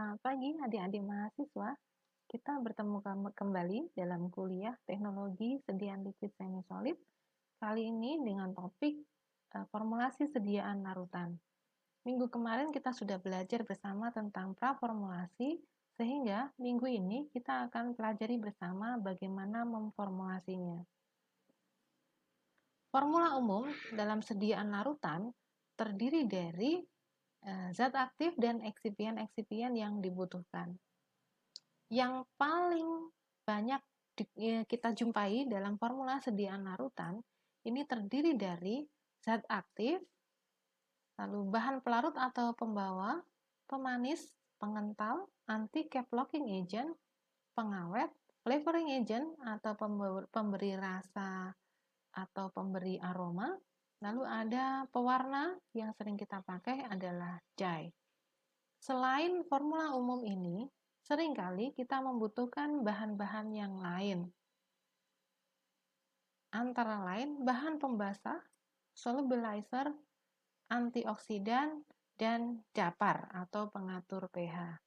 Selamat pagi adik-adik mahasiswa. Kita bertemu kembali dalam kuliah Teknologi Sediaan Liquid Semi Solid. Kali ini dengan topik formulasi sediaan larutan. Minggu kemarin kita sudah belajar bersama tentang praformulasi, sehingga minggu ini kita akan pelajari bersama bagaimana memformulasinya. Formula umum dalam sediaan larutan terdiri dari zat aktif dan eksipien-eksipien yang dibutuhkan. Yang paling banyak kita jumpai dalam formula sediaan larutan ini terdiri dari zat aktif, lalu bahan pelarut atau pembawa, pemanis, pengental, anti-cap locking agent, pengawet, flavoring agent atau pemberi rasa atau pemberi aroma. Lalu ada pewarna yang sering kita pakai adalah dye. Selain formula umum ini, seringkali kita membutuhkan bahan-bahan yang lain. Antara lain bahan pembasah, solubilizer, antioksidan, dan dapar atau pengatur pH.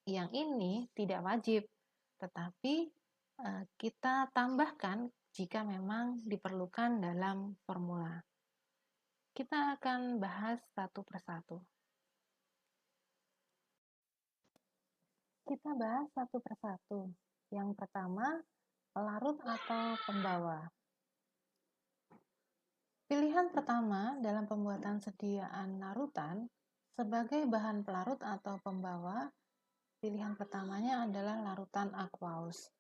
Yang ini tidak wajib, tetapi kita tambahkan jika memang diperlukan dalam formula. Kita akan bahas satu persatu. Kita bahas satu persatu. Yang pertama, pelarut atau pembawa. Pilihan pertama dalam pembuatan sediaan larutan sebagai bahan pelarut atau pembawa, pilihan pertamanya adalah larutan aqueous.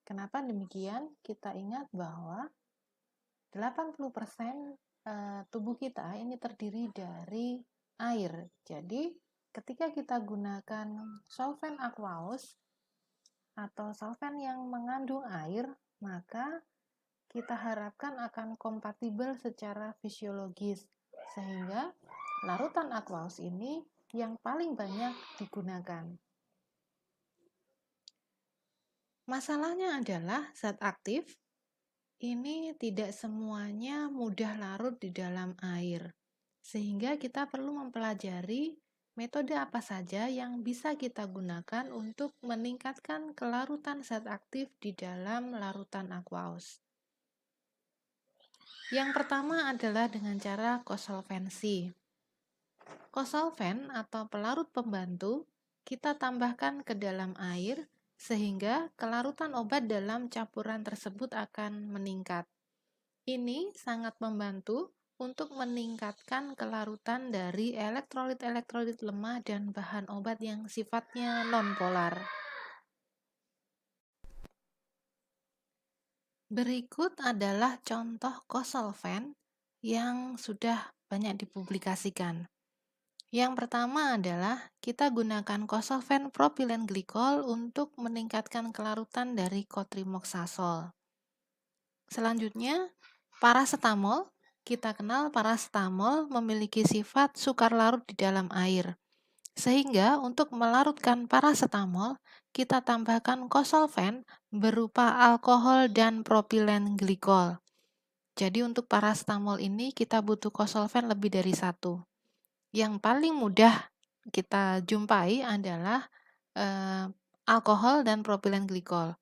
Kenapa demikian? Kita ingat bahwa 80% tubuh kita ini terdiri dari air. Jadi, ketika kita gunakan solvent aqueous atau solvent yang mengandung air, maka kita harapkan akan kompatibel secara fisiologis, sehingga larutan aqueous ini yang paling banyak digunakan. Masalahnya adalah zat aktif ini tidak semuanya mudah larut di dalam air, sehingga kita perlu mempelajari metode apa saja yang bisa kita gunakan untuk meningkatkan kelarutan zat aktif di dalam larutan aqueous. Yang pertama adalah dengan cara kosolvensi. Kosolven atau pelarut pembantu kita tambahkan ke dalam air sehingga kelarutan obat dalam campuran tersebut akan meningkat. Ini sangat membantu untuk meningkatkan kelarutan dari elektrolit-elektrolit lemah dan bahan obat yang sifatnya nonpolar. Berikut adalah contoh kosolven yang sudah banyak dipublikasikan. Yang pertama adalah kita gunakan kosolven propilen glikol untuk meningkatkan kelarutan dari cotrimoxazole. Selanjutnya, paracetamol. Kita kenal paracetamol memiliki sifat sukar larut di dalam air. Sehingga untuk melarutkan paracetamol, kita tambahkan kosolven berupa alkohol dan propilen glikol. Jadi untuk paracetamol ini kita butuh kosolven lebih dari satu. Yang paling mudah kita jumpai adalah alkohol dan propilen glikol.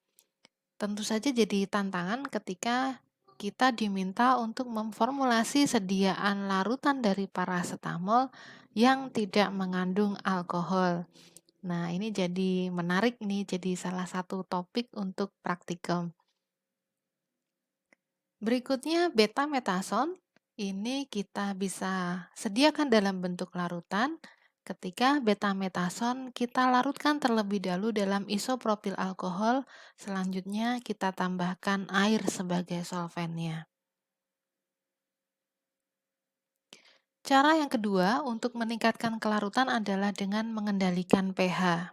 Tentu saja jadi tantangan ketika kita diminta untuk memformulasi sediaan larutan dari paracetamol yang tidak mengandung alkohol. Nah, ini jadi menarik nih, jadi salah satu topik untuk praktikum. Berikutnya beta-metason. Ini kita bisa sediakan dalam bentuk larutan. Ketika beta-metason kita larutkan terlebih dahulu dalam isopropil alkohol, selanjutnya kita tambahkan air sebagai solvennya. Cara yang kedua untuk meningkatkan kelarutan adalah dengan mengendalikan pH.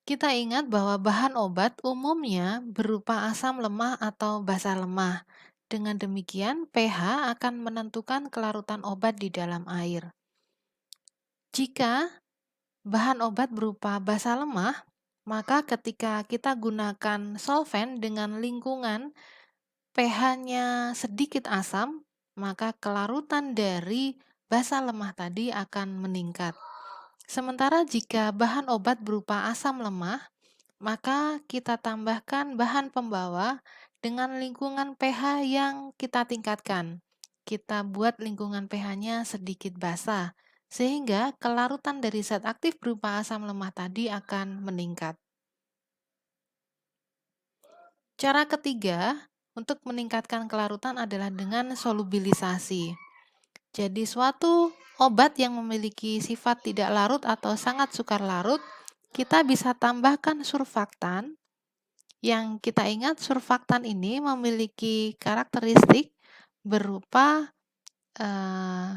Kita ingat bahwa bahan obat umumnya berupa asam lemah atau basa lemah. Dengan demikian, pH akan menentukan kelarutan obat di dalam air. Jika bahan obat berupa basa lemah, maka ketika kita gunakan solven dengan lingkungan pH-nya sedikit asam, maka kelarutan dari basa lemah tadi akan meningkat. Sementara jika bahan obat berupa asam lemah, maka kita tambahkan bahan pembawa dengan lingkungan pH yang kita tingkatkan. Kita buat lingkungan pH-nya sedikit basah, sehingga kelarutan dari zat aktif berupa asam lemah tadi akan meningkat. Cara ketiga untuk meningkatkan kelarutan adalah dengan solubilisasi. Jadi suatu obat yang memiliki sifat tidak larut atau sangat sukar larut, kita bisa tambahkan surfaktan. Yang kita ingat surfaktan ini memiliki karakteristik berupa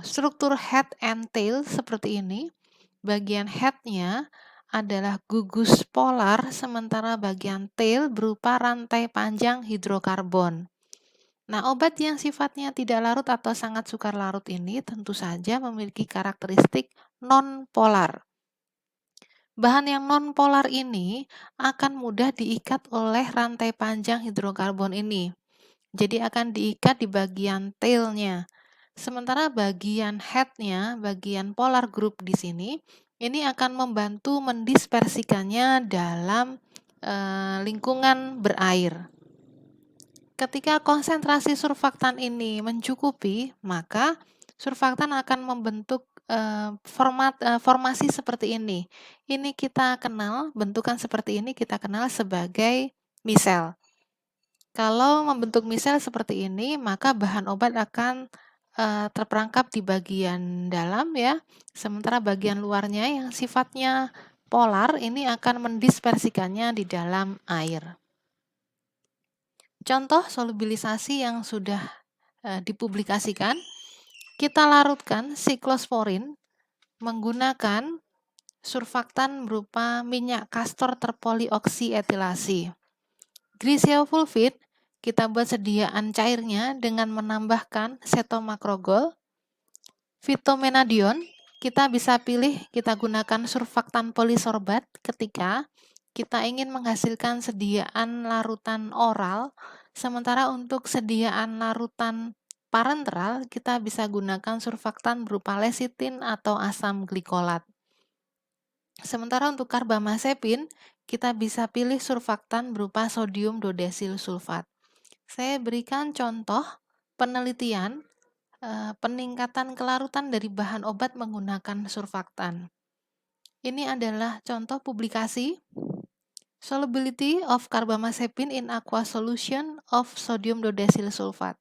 struktur head and tail seperti ini. Bagian head-nya adalah gugus polar, sementara bagian tail berupa rantai panjang hidrokarbon. Nah, obat yang sifatnya tidak larut atau sangat sukar larut ini tentu saja memiliki karakteristik non-polar. Bahan yang non-polar ini akan mudah diikat oleh rantai panjang hidrokarbon ini. Jadi akan diikat di bagian tail-nya. Sementara bagian head-nya, bagian polar group di sini, ini akan membantu mendispersikannya dalam lingkungan berair. Ketika konsentrasi surfaktan ini mencukupi, maka surfaktan akan membentuk formasi seperti ini. Ini kita kenal, bentukan seperti ini kita kenal sebagai misel. Kalau membentuk misel seperti ini, maka bahan obat akan terperangkap di bagian dalam ya, sementara bagian luarnya yang sifatnya polar ini akan mendispersikannya di dalam air. Contoh solubilisasi yang sudah dipublikasikan, kita larutkan siklosporin menggunakan surfaktan berupa minyak kastor terpolioksietilasi. Griseofulfit kita buat sediaan cairnya dengan menambahkan setomakrogol. Fitomenadion kita bisa pilih kita gunakan surfaktan polisorbat ketika kita ingin menghasilkan sediaan larutan oral, sementara untuk sediaan larutan parenteral kita bisa gunakan surfaktan berupa lesitin atau asam glikolat. Sementara untuk karbamazepin, kita bisa pilih surfaktan berupa sodium dodesil sulfat. Saya berikan contoh penelitian peningkatan kelarutan dari bahan obat menggunakan surfaktan. Ini adalah contoh publikasi Solubility of carbamazepine in aqua solution of sodium dodesil sulfat.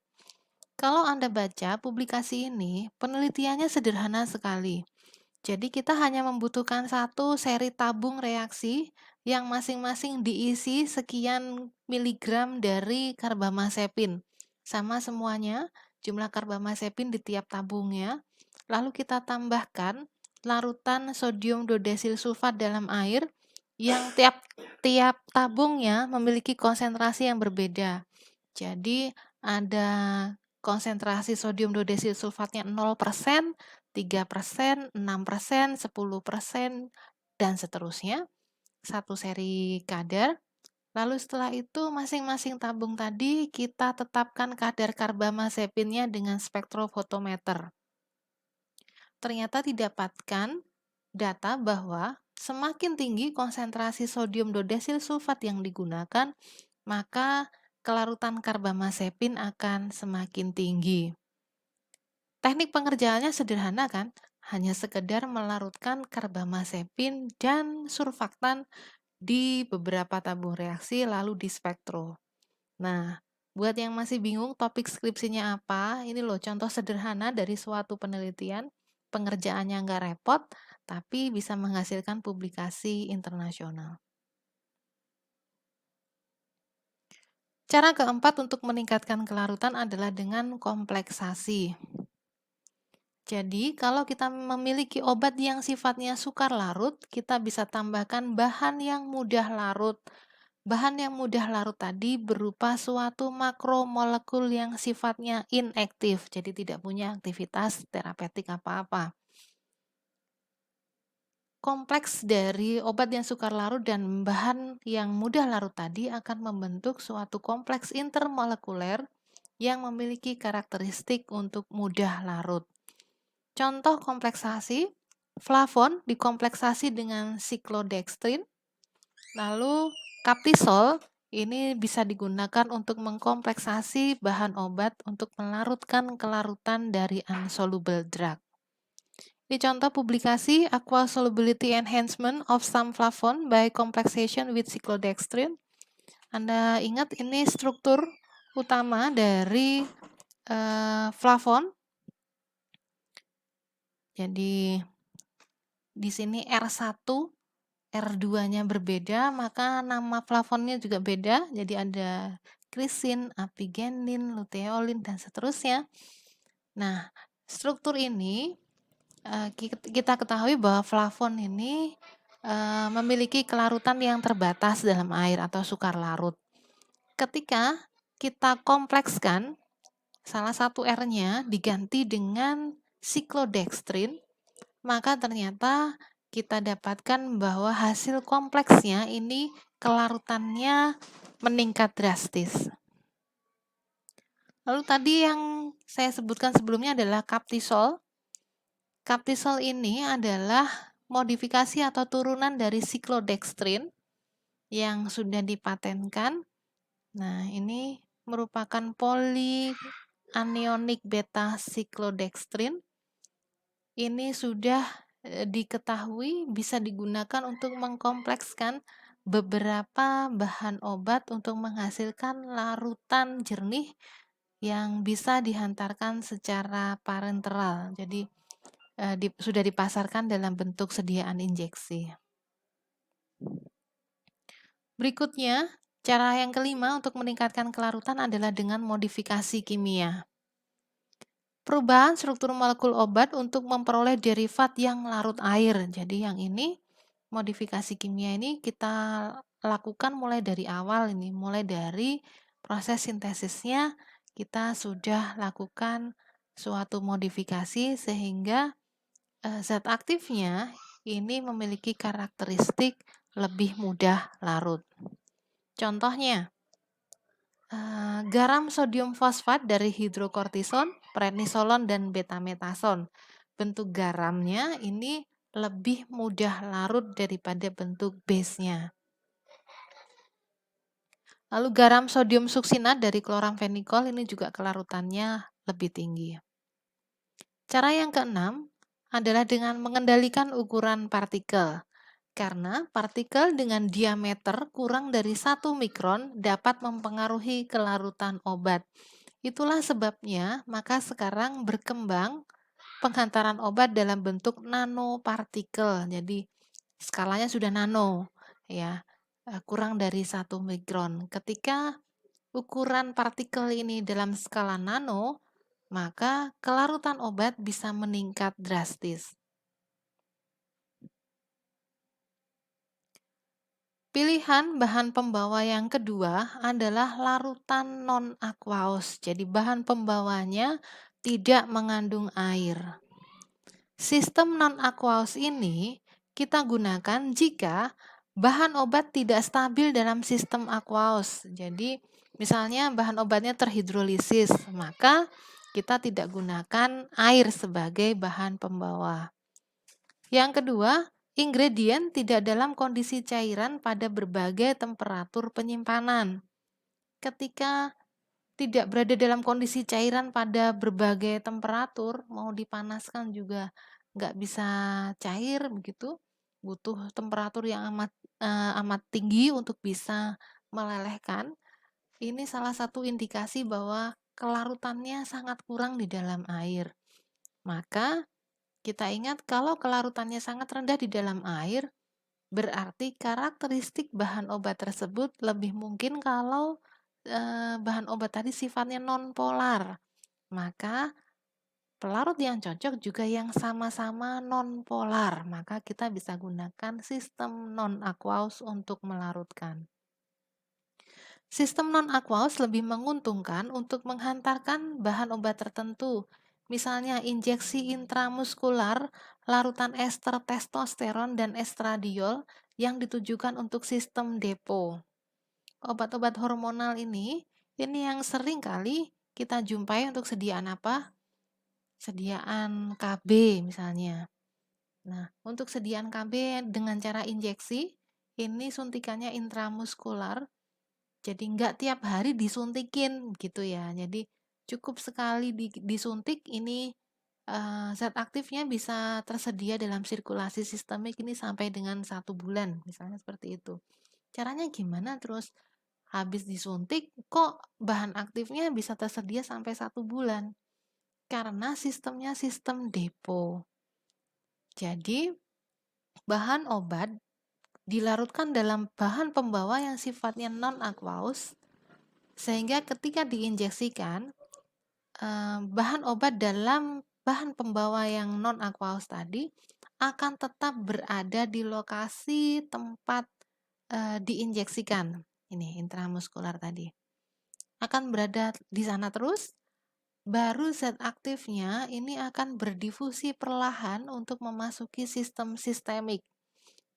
Kalau Anda baca publikasi ini, penelitiannya sederhana sekali. Jadi kita hanya membutuhkan satu seri tabung reaksi yang masing-masing diisi sekian miligram dari karbamazepin. Sama semuanya, jumlah karbamazepin di tiap tabungnya. Lalu kita tambahkan larutan sodium dodesil sulfat dalam air yang tiap tabungnya memiliki konsentrasi yang berbeda. Jadi ada konsentrasi sodium dodesil sulfatnya 0%, 3%, 6%, 10%, dan seterusnya. Satu seri kadar. Lalu setelah itu masing-masing tabung tadi kita tetapkan kadar karbamazepinnya dengan spektrofotometer. Ternyata didapatkan data bahwa semakin tinggi konsentrasi sodium dodesil sulfat yang digunakan, maka kelarutan karbamazepin akan semakin tinggi. Teknik pengerjaannya sederhana kan? Hanya sekedar melarutkan karbamazepin dan surfaktan di beberapa tabung reaksi lalu di spektro. Nah, buat yang masih bingung topik skripsinya apa, ini loh contoh sederhana dari suatu penelitian. Pengerjaannya nggak repot, tapi bisa menghasilkan publikasi internasional. Cara keempat untuk meningkatkan kelarutan adalah dengan kompleksasi. Jadi, kalau kita memiliki obat yang sifatnya sukar larut, kita bisa tambahkan bahan yang mudah larut. Bahan yang mudah larut tadi berupa suatu makromolekul yang sifatnya inaktif, jadi tidak punya aktivitas terapeutik apa-apa. Kompleks dari obat yang sukar larut dan bahan yang mudah larut tadi akan membentuk suatu kompleks intermolekuler yang memiliki karakteristik untuk mudah larut. Contoh kompleksasi Flavon dikompleksasi dengan siklodextrin, lalu kaptisol ini bisa digunakan untuk mengkompleksasi bahan obat untuk melarutkan kelarutan dari insoluble drug. Di contoh publikasi Aqua Solubility Enhancement of some flavon by complexation with cyclodextrin. Anda ingat ini struktur utama dari flavon. Jadi di sini R1, R2-nya berbeda, maka nama flavonnya juga beda. Jadi ada krisin, apigenin, luteolin, dan seterusnya. Nah, struktur ini kita ketahui bahwa flavon ini memiliki kelarutan yang terbatas dalam air atau sukar larut. Ketika kita komplekskan, salah satu R-nya diganti dengan siklodextrin, maka ternyata kita dapatkan bahwa hasil kompleksnya ini kelarutannya meningkat drastis. Lalu tadi yang saya sebutkan sebelumnya adalah kaptisol. Kaptisol ini adalah modifikasi atau turunan dari siklodextrin yang sudah dipatenkan. Nah, ini merupakan polyanionic beta siklodextrin. Ini sudah diketahui bisa digunakan untuk mengkomplekskan beberapa bahan obat untuk menghasilkan larutan jernih yang bisa dihantarkan secara parenteral. Jadi sudah dipasarkan dalam bentuk sediaan injeksi. Berikutnya, cara yang kelima untuk meningkatkan kelarutan adalah dengan modifikasi kimia. Perubahan struktur molekul obat untuk memperoleh derivat yang larut air. Jadi yang ini, modifikasi kimia ini kita lakukan mulai dari awal ini, mulai dari proses sintesisnya kita sudah lakukan suatu modifikasi sehingga zat aktifnya ini memiliki karakteristik lebih mudah larut. Contohnya, garam sodium fosfat dari hidrokortison, prednisolon, dan betametason. Bentuk garamnya ini lebih mudah larut daripada bentuk base-nya. Lalu garam sodium suksinat dari kloramfenikol ini juga kelarutannya lebih tinggi. Cara yang keenam adalah dengan mengendalikan ukuran partikel. Karena partikel dengan diameter kurang dari 1 mikron dapat mempengaruhi kelarutan obat. Itulah sebabnya maka sekarang berkembang penghantaran obat dalam bentuk nanopartikel. Jadi skalanya sudah nano, ya, kurang dari 1 mikron. Ketika ukuran partikel ini dalam skala nano, maka kelarutan obat bisa meningkat drastis. Pilihan bahan pembawa yang kedua adalah larutan non-aqueous. Jadi bahan pembawanya tidak mengandung air. Sistem non-aqueous ini kita gunakan jika bahan obat tidak stabil dalam sistem aqueous. Jadi misalnya bahan obatnya terhidrolisis, maka kita tidak gunakan air sebagai bahan pembawa. Yang kedua, ingredient tidak dalam kondisi cairan pada berbagai temperatur penyimpanan. Ketika tidak berada dalam kondisi cairan pada berbagai temperatur, mau dipanaskan juga nggak bisa cair begitu, butuh temperatur yang amat tinggi untuk bisa melelehkan. Ini salah satu indikasi bahwa kelarutannya sangat kurang di dalam air. Maka kita ingat kalau kelarutannya sangat rendah di dalam air, berarti karakteristik bahan obat tersebut lebih mungkin kalau bahan obat tadi sifatnya non-polar. Maka pelarut yang cocok juga yang sama-sama non-polar. Maka kita bisa gunakan sistem non-aqueous untuk melarutkan. Sistem non-aqueous lebih menguntungkan untuk menghantarkan bahan obat tertentu. Misalnya injeksi intramuskular, larutan ester testosteron dan estradiol yang ditujukan untuk sistem depo. Obat-obat hormonal ini yang sering kali kita jumpai untuk sediaan apa? Sediaan KB misalnya. Nah, untuk sediaan KB dengan cara injeksi, ini suntikannya intramuskular, jadi nggak tiap hari disuntikin gitu ya. Jadi cukup sekali disuntik ini zat aktifnya bisa tersedia dalam sirkulasi sistemik ini sampai dengan 1 bulan, misalnya seperti itu. Caranya gimana terus? Habis disuntik kok bahan aktifnya bisa tersedia sampai 1 bulan? Karena sistemnya sistem depo. Jadi bahan obat dilarutkan dalam bahan pembawa yang sifatnya non-aqueous, sehingga ketika diinjeksikan, bahan obat dalam bahan pembawa yang non-aqueous tadi akan tetap berada di lokasi tempat diinjeksikan. Ini intramuskular tadi. Akan berada di sana terus, baru zat aktifnya ini akan berdifusi perlahan untuk memasuki sistem sistemik.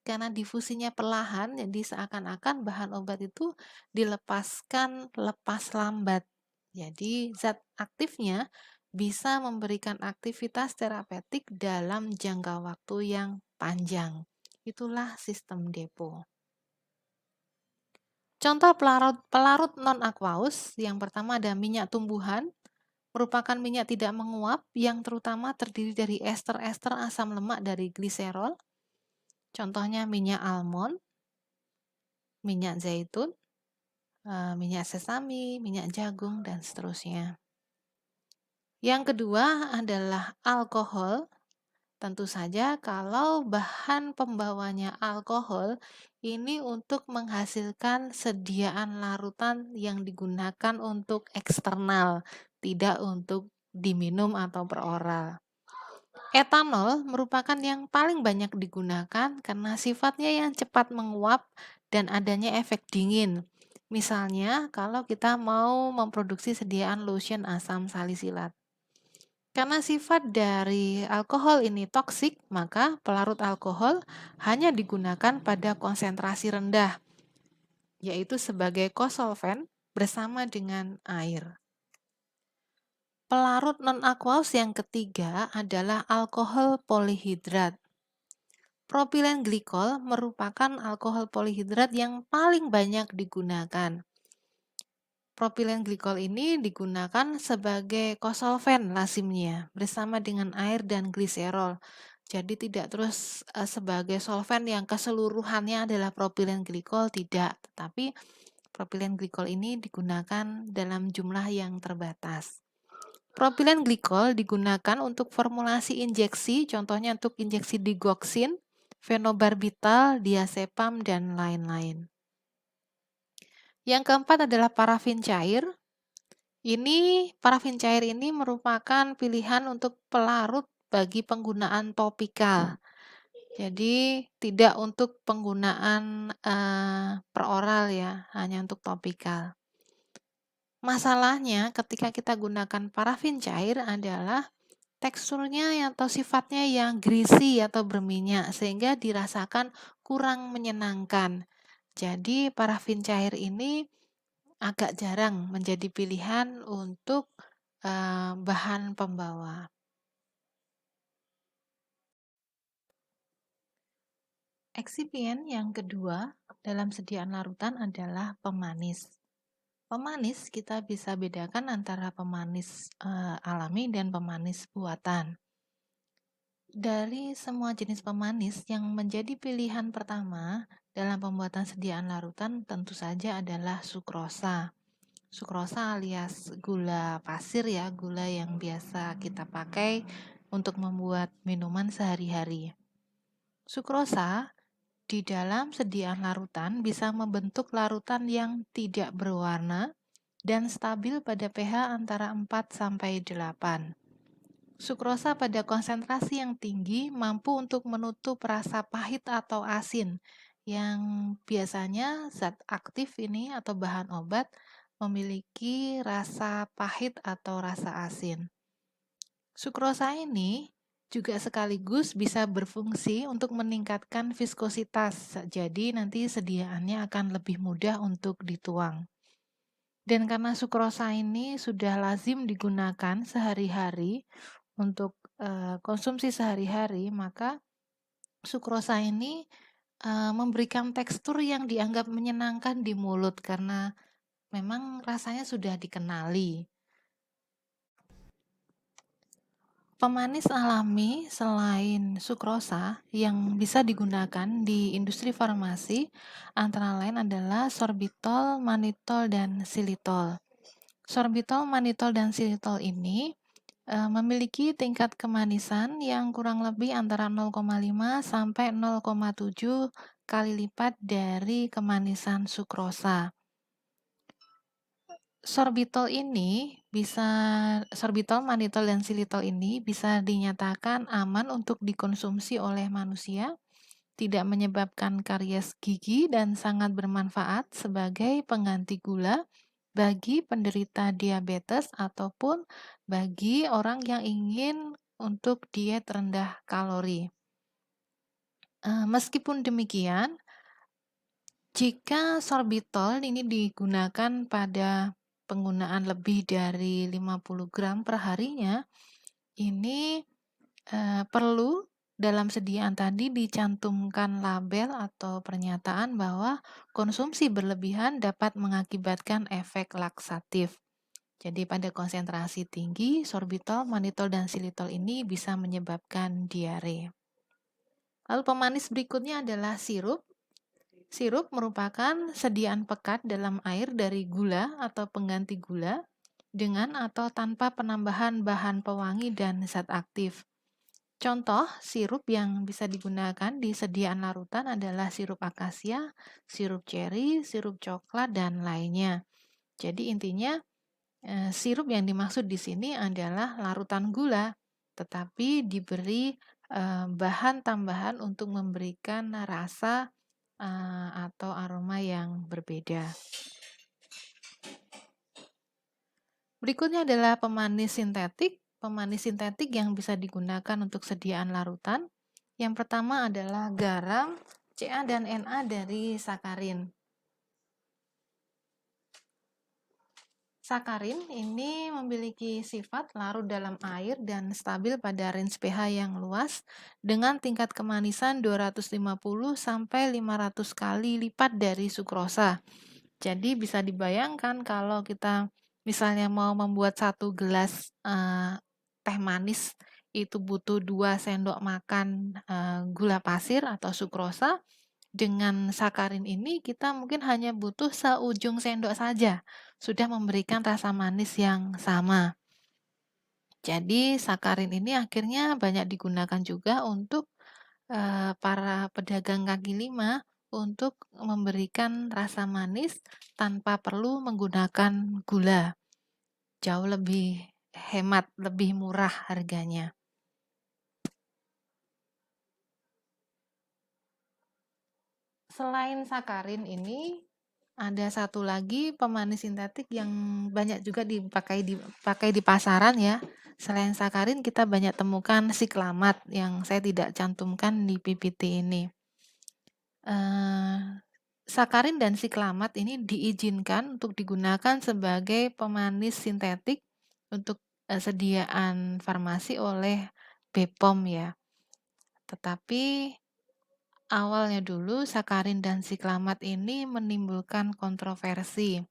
Karena difusinya perlahan, jadi seakan-akan bahan obat itu dilepaskan lepas lambat. Jadi zat aktifnya bisa memberikan aktivitas terapeutik dalam jangka waktu yang panjang. Itulah sistem depo. Contoh pelarut non-aqueous, yang pertama ada minyak tumbuhan, merupakan minyak tidak menguap yang terutama terdiri dari ester-ester asam lemak dari gliserol. Contohnya minyak almond, minyak zaitun, minyak sesame, minyak jagung, dan seterusnya. Yang kedua adalah alkohol. Tentu saja kalau bahan pembawanya alkohol ini untuk menghasilkan sediaan larutan yang digunakan untuk eksternal, tidak untuk diminum atau peroral. Etanol merupakan yang paling banyak digunakan karena sifatnya yang cepat menguap dan adanya efek dingin. Misalnya kalau kita mau memproduksi sediaan lotion asam salisilat. Karena sifat dari alkohol ini toksik, maka pelarut alkohol hanya digunakan pada konsentrasi rendah, yaitu sebagai kosolven bersama dengan air. Pelarut non-aqueous yang ketiga adalah alkohol polihidrat. Propilen glikol merupakan alkohol polihidrat yang paling banyak digunakan. Propilen glikol ini digunakan sebagai kosolven lazimnya bersama dengan air dan gliserol. Jadi tidak terus sebagai solven yang keseluruhannya adalah propilen glikol, tidak. Tetapi propilen glikol ini digunakan dalam jumlah yang terbatas. Propilen glikol digunakan untuk formulasi injeksi, contohnya untuk injeksi digoxin, fenobarbital, diazepam, dan lain-lain. Yang keempat adalah parafin cair. Parafin cair ini merupakan pilihan untuk pelarut bagi penggunaan topikal. Jadi tidak untuk penggunaan peroral ya, hanya untuk topikal. Masalahnya ketika kita gunakan parafin cair adalah teksturnya atau sifatnya yang greasy atau berminyak sehingga dirasakan kurang menyenangkan. Jadi parafin cair ini agak jarang menjadi pilihan untuk bahan pembawa. Eksipien yang kedua dalam sediaan larutan adalah pemanis. Pemanis kita bisa bedakan antara pemanis alami dan pemanis buatan. Dari semua jenis pemanis yang menjadi pilihan pertama dalam pembuatan sediaan larutan tentu saja adalah sukrosa. Sukrosa alias gula pasir ya, gula yang biasa kita pakai untuk membuat minuman sehari-hari. Sukrosa di dalam sediaan larutan bisa membentuk larutan yang tidak berwarna dan stabil pada pH antara 4 sampai 8. Sukrosa pada konsentrasi yang tinggi mampu untuk menutup rasa pahit atau asin yang biasanya zat aktif ini atau bahan obat memiliki rasa pahit atau rasa asin. Sukrosa ini juga sekaligus bisa berfungsi untuk meningkatkan viskositas, jadi nanti sediaannya akan lebih mudah untuk dituang. Dan karena sukrosa ini sudah lazim digunakan sehari-hari untuk konsumsi sehari-hari, maka Sukrosa ini memberikan tekstur yang dianggap menyenangkan di mulut karena memang rasanya sudah dikenali. Pemanis alami selain sukrosa yang bisa digunakan di industri farmasi antara lain adalah sorbitol, manitol, dan xilitol. Sorbitol, manitol, dan xilitol ini memiliki tingkat kemanisan yang kurang lebih antara 0,5 sampai 0,7 kali lipat dari kemanisan sukrosa. Sorbitol, manitol, dan xilitol ini bisa dinyatakan aman untuk dikonsumsi oleh manusia, tidak menyebabkan karies gigi, dan sangat bermanfaat sebagai pengganti gula bagi penderita diabetes ataupun bagi orang yang ingin untuk diet rendah kalori. Meskipun demikian, jika sorbitol ini digunakan pada penggunaan lebih dari 50 gram per harinya, ini perlu dalam sediaan tadi dicantumkan label atau pernyataan bahwa konsumsi berlebihan dapat mengakibatkan efek laksatif. Jadi pada konsentrasi tinggi, sorbitol, manitol, dan xilitol ini bisa menyebabkan diare. Lalu pemanis berikutnya adalah sirup. Sirup merupakan sediaan pekat dalam air dari gula atau pengganti gula dengan atau tanpa penambahan bahan pewangi dan zat aktif. Contoh sirup yang bisa digunakan di sediaan larutan adalah sirup akasia, sirup ceri, sirup coklat, dan lainnya. Jadi intinya sirup yang dimaksud di sini adalah larutan gula, tetapi diberi bahan tambahan untuk memberikan rasa atau aroma yang berbeda. Berikutnya adalah pemanis sintetik. Pemanis sintetik yang bisa digunakan untuk sediaan larutan. Yang pertama adalah garam, Ca dan Na dari sakarin. Sakarin ini memiliki sifat larut dalam air dan stabil pada range pH yang luas dengan tingkat kemanisan 250 sampai 500 kali lipat dari sukrosa. Jadi bisa dibayangkan kalau kita misalnya mau membuat 1 gelas teh manis itu butuh 2 sendok makan gula pasir atau sukrosa. Dengan sakarin ini kita mungkin hanya butuh seujung sendok saja, sudah memberikan rasa manis yang sama. Jadi sakarin ini akhirnya banyak digunakan juga untuk para pedagang kaki lima untuk memberikan rasa manis tanpa perlu menggunakan gula. Jauh lebih hemat, lebih murah harganya. Selain sakarin ini, ada satu lagi pemanis sintetik yang banyak juga dipakai di pasaran ya. Selain sakarin kita banyak temukan siklamat yang saya tidak cantumkan di PPT ini. Sakarin dan siklamat ini diizinkan untuk digunakan sebagai pemanis sintetik untuk sediaan farmasi oleh BPOM ya. Tetapi awalnya dulu sakarin dan siklamat ini menimbulkan kontroversi.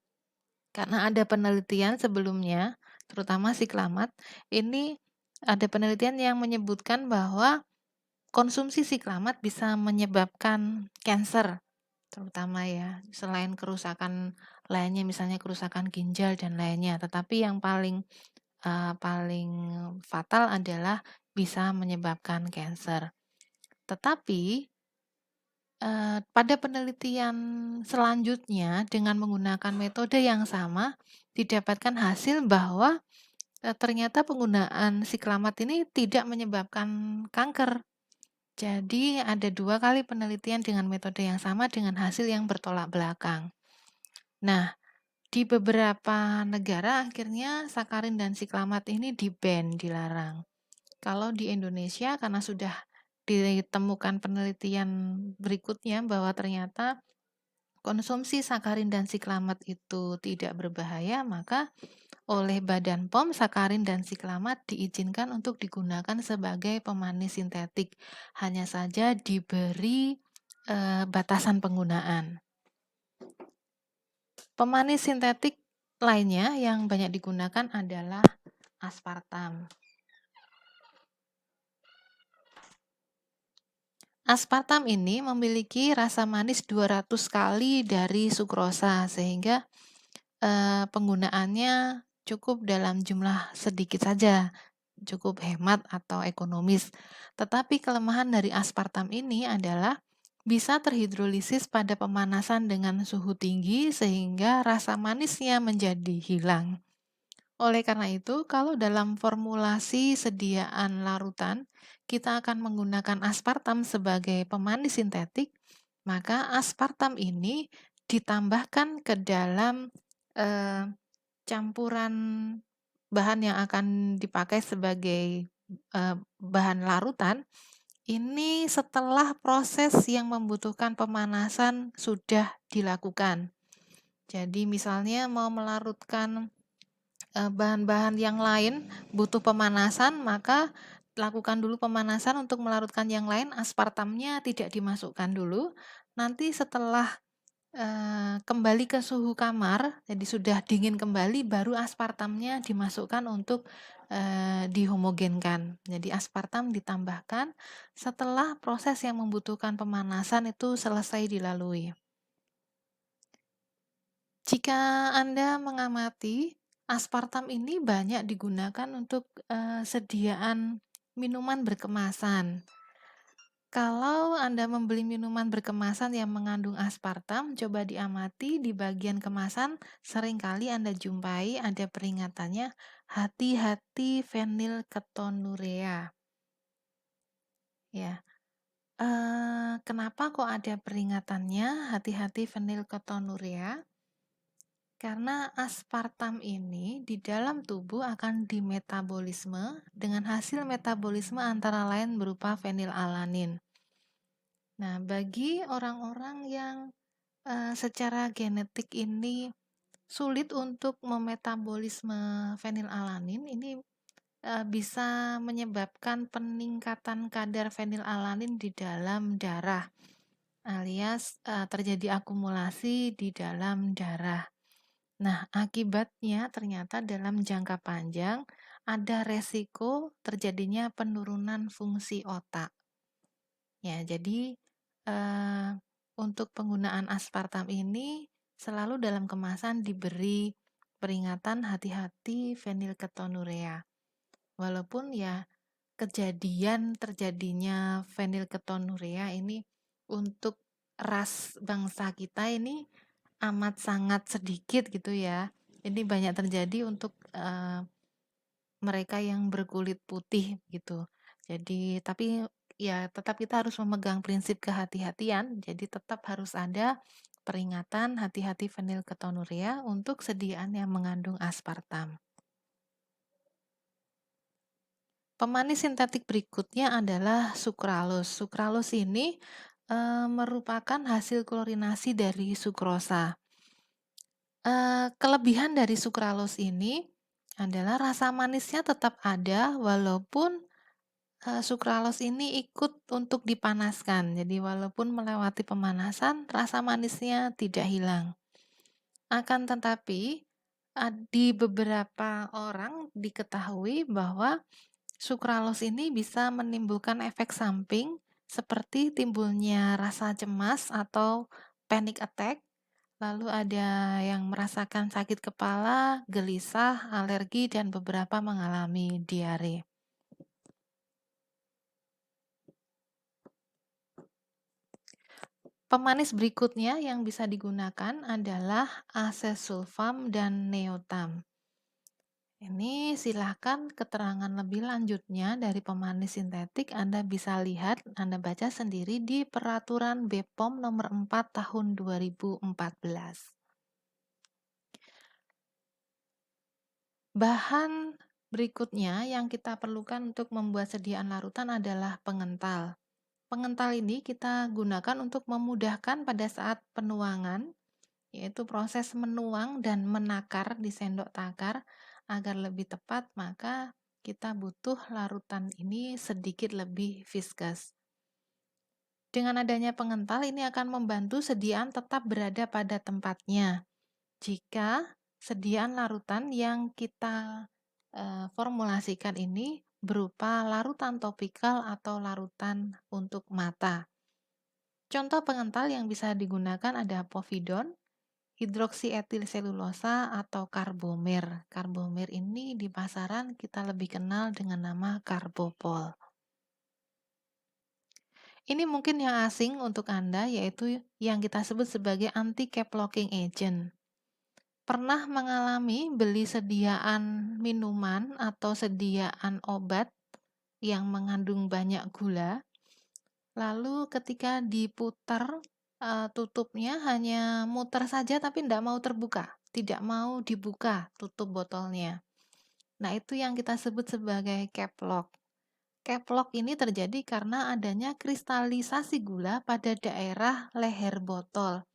Karena ada penelitian sebelumnya, terutama siklamat, ini ada penelitian yang menyebutkan bahwa konsumsi siklamat bisa menyebabkan kanker, terutama ya, selain kerusakan lainnya, misalnya kerusakan ginjal dan lainnya. Tetapi yang paling fatal adalah bisa menyebabkan kanker. Tetapi pada penelitian selanjutnya dengan menggunakan metode yang sama, didapatkan hasil bahwa ternyata penggunaan siklamat ini tidak menyebabkan kanker. Jadi ada 2 kali penelitian dengan metode yang sama dengan hasil yang bertolak belakang. Nah, di beberapa negara akhirnya sakarin dan siklamat ini di-ban, dilarang. Kalau di Indonesia karena sudah ditemukan penelitian berikutnya bahwa ternyata konsumsi sakarin dan siklamat itu tidak berbahaya, maka oleh Badan POM, sakarin dan siklamat diizinkan untuk digunakan sebagai pemanis sintetik. Hanya saja diberi batasan penggunaan. Pemanis sintetik lainnya yang banyak digunakan adalah aspartam. Aspartam ini memiliki rasa manis 200 kali dari sukrosa, sehingga penggunaannya cukup dalam jumlah sedikit saja, cukup hemat atau ekonomis. Tetapi kelemahan dari aspartam ini adalah bisa terhidrolisis pada pemanasan dengan suhu tinggi sehingga rasa manisnya menjadi hilang. Oleh karena itu, kalau dalam formulasi sediaan larutan kita akan menggunakan aspartam sebagai pemanis sintetik, maka aspartam ini ditambahkan ke dalam campuran bahan yang akan dipakai sebagai bahan larutan, ini setelah proses yang membutuhkan pemanasan sudah dilakukan. Jadi misalnya mau melarutkan bahan-bahan yang lain butuh pemanasan, maka lakukan dulu pemanasan untuk melarutkan yang lain, aspartamnya tidak dimasukkan dulu. Nanti setelah kembali ke suhu kamar, jadi sudah dingin kembali, baru aspartamnya dimasukkan untuk dihomogenkan. Jadi aspartam ditambahkan setelah proses yang membutuhkan pemanasan itu selesai dilalui. Jika Anda mengamati, aspartam ini banyak digunakan untuk sediaan minuman berkemasan. Kalau Anda membeli minuman berkemasan yang mengandung aspartam, coba diamati di bagian kemasan, seringkali Anda jumpai ada peringatannya, hati-hati fenilketonurea. Ya, kenapa kok ada peringatannya, hati-hati fenilketonurea? Karena aspartam ini di dalam tubuh akan dimetabolisme dengan hasil metabolisme antara lain berupa fenilalanin. Nah, bagi orang-orang yang secara genetik ini sulit untuk memetabolisme fenilalanin, ini bisa menyebabkan peningkatan kadar fenilalanin di dalam darah, alias terjadi akumulasi di dalam darah. Nah, akibatnya ternyata dalam jangka panjang ada resiko terjadinya penurunan fungsi otak. Ya, jadi untuk penggunaan aspartam ini selalu dalam kemasan diberi peringatan hati-hati fenilketonurea. Walaupun ya kejadian terjadinya fenilketonurea ini untuk ras bangsa kita ini amat sangat sedikit gitu ya. Ini banyak terjadi untuk mereka yang berkulit putih gitu. Jadi tapi ya tetap kita harus memegang prinsip kehati-hatian. Jadi tetap harus ada peringatan hati-hati fenilketonurea untuk sediaan yang mengandung aspartam. Pemanis sintetik berikutnya adalah sukralos. Sukralos ini merupakan hasil klorinasi dari sukrosa. Kelebihan dari sukralos ini adalah rasa manisnya tetap ada walaupun sukralos ini ikut untuk dipanaskan. Jadi walaupun melewati pemanasan, rasa manisnya tidak hilang. Akan tetapi di beberapa orang diketahui bahwa sukralos ini bisa menimbulkan efek samping seperti timbulnya rasa cemas atau panic attack. Lalu ada yang merasakan sakit kepala, gelisah, alergi, dan beberapa mengalami diare. Pemanis berikutnya yang bisa digunakan adalah asesulfam dan neotam. Ini silahkan keterangan lebih lanjutnya dari pemanis sintetik Anda bisa lihat, Anda baca sendiri di Peraturan BPOM nomor 4 tahun 2014. Bahan berikutnya yang kita perlukan untuk membuat sediaan larutan adalah pengental. Pengental ini kita gunakan untuk memudahkan pada saat penuangan, yaitu proses menuang dan menakar di sendok takar Agar lebih tepat, maka kita butuh larutan ini sedikit lebih viscous. Dengan adanya pengental, ini akan membantu sediaan tetap berada pada tempatnya. Jika sediaan larutan yang kita formulasikan ini berupa larutan topikal atau larutan untuk mata. Contoh pengental yang bisa digunakan ada povidon, hidroksietil selulosa, atau karbomir. Karbomir ini di pasaran kita lebih kenal dengan nama karbopol. Ini mungkin yang asing untuk Anda, yaitu yang kita sebut sebagai anti-cap locking agent. Pernah mengalami beli sediaan minuman atau sediaan obat yang mengandung banyak gula, lalu ketika diputar tutupnya hanya muter saja tapi tidak mau terbuka, tidak mau dibuka tutup botolnya. Nah, itu yang kita sebut sebagai cap lock. Cap lock ini terjadi karena adanya kristalisasi gula pada daerah leher botol,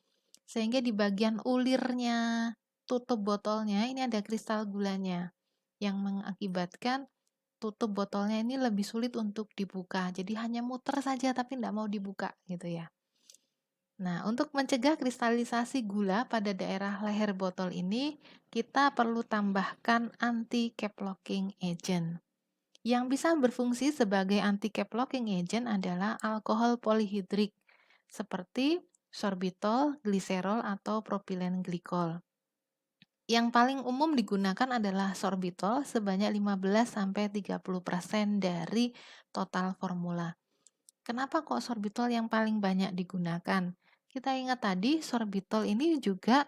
sehingga di bagian ulirnya tutup botolnya ini ada kristal gulanya yang mengakibatkan tutup botolnya ini lebih sulit untuk dibuka. Jadi hanya muter saja tapi tidak mau dibuka gitu ya. Nah, untuk mencegah kristalisasi gula pada daerah leher botol ini, kita perlu tambahkan anti-cap locking agent. Yang bisa berfungsi sebagai anti-cap locking agent adalah alkohol polihidrik seperti sorbitol, gliserol, atau propilen glikol. Yang paling umum digunakan adalah sorbitol sebanyak 15-30% dari total formula. Kenapa kok sorbitol yang paling banyak digunakan? Kita ingat tadi sorbitol ini juga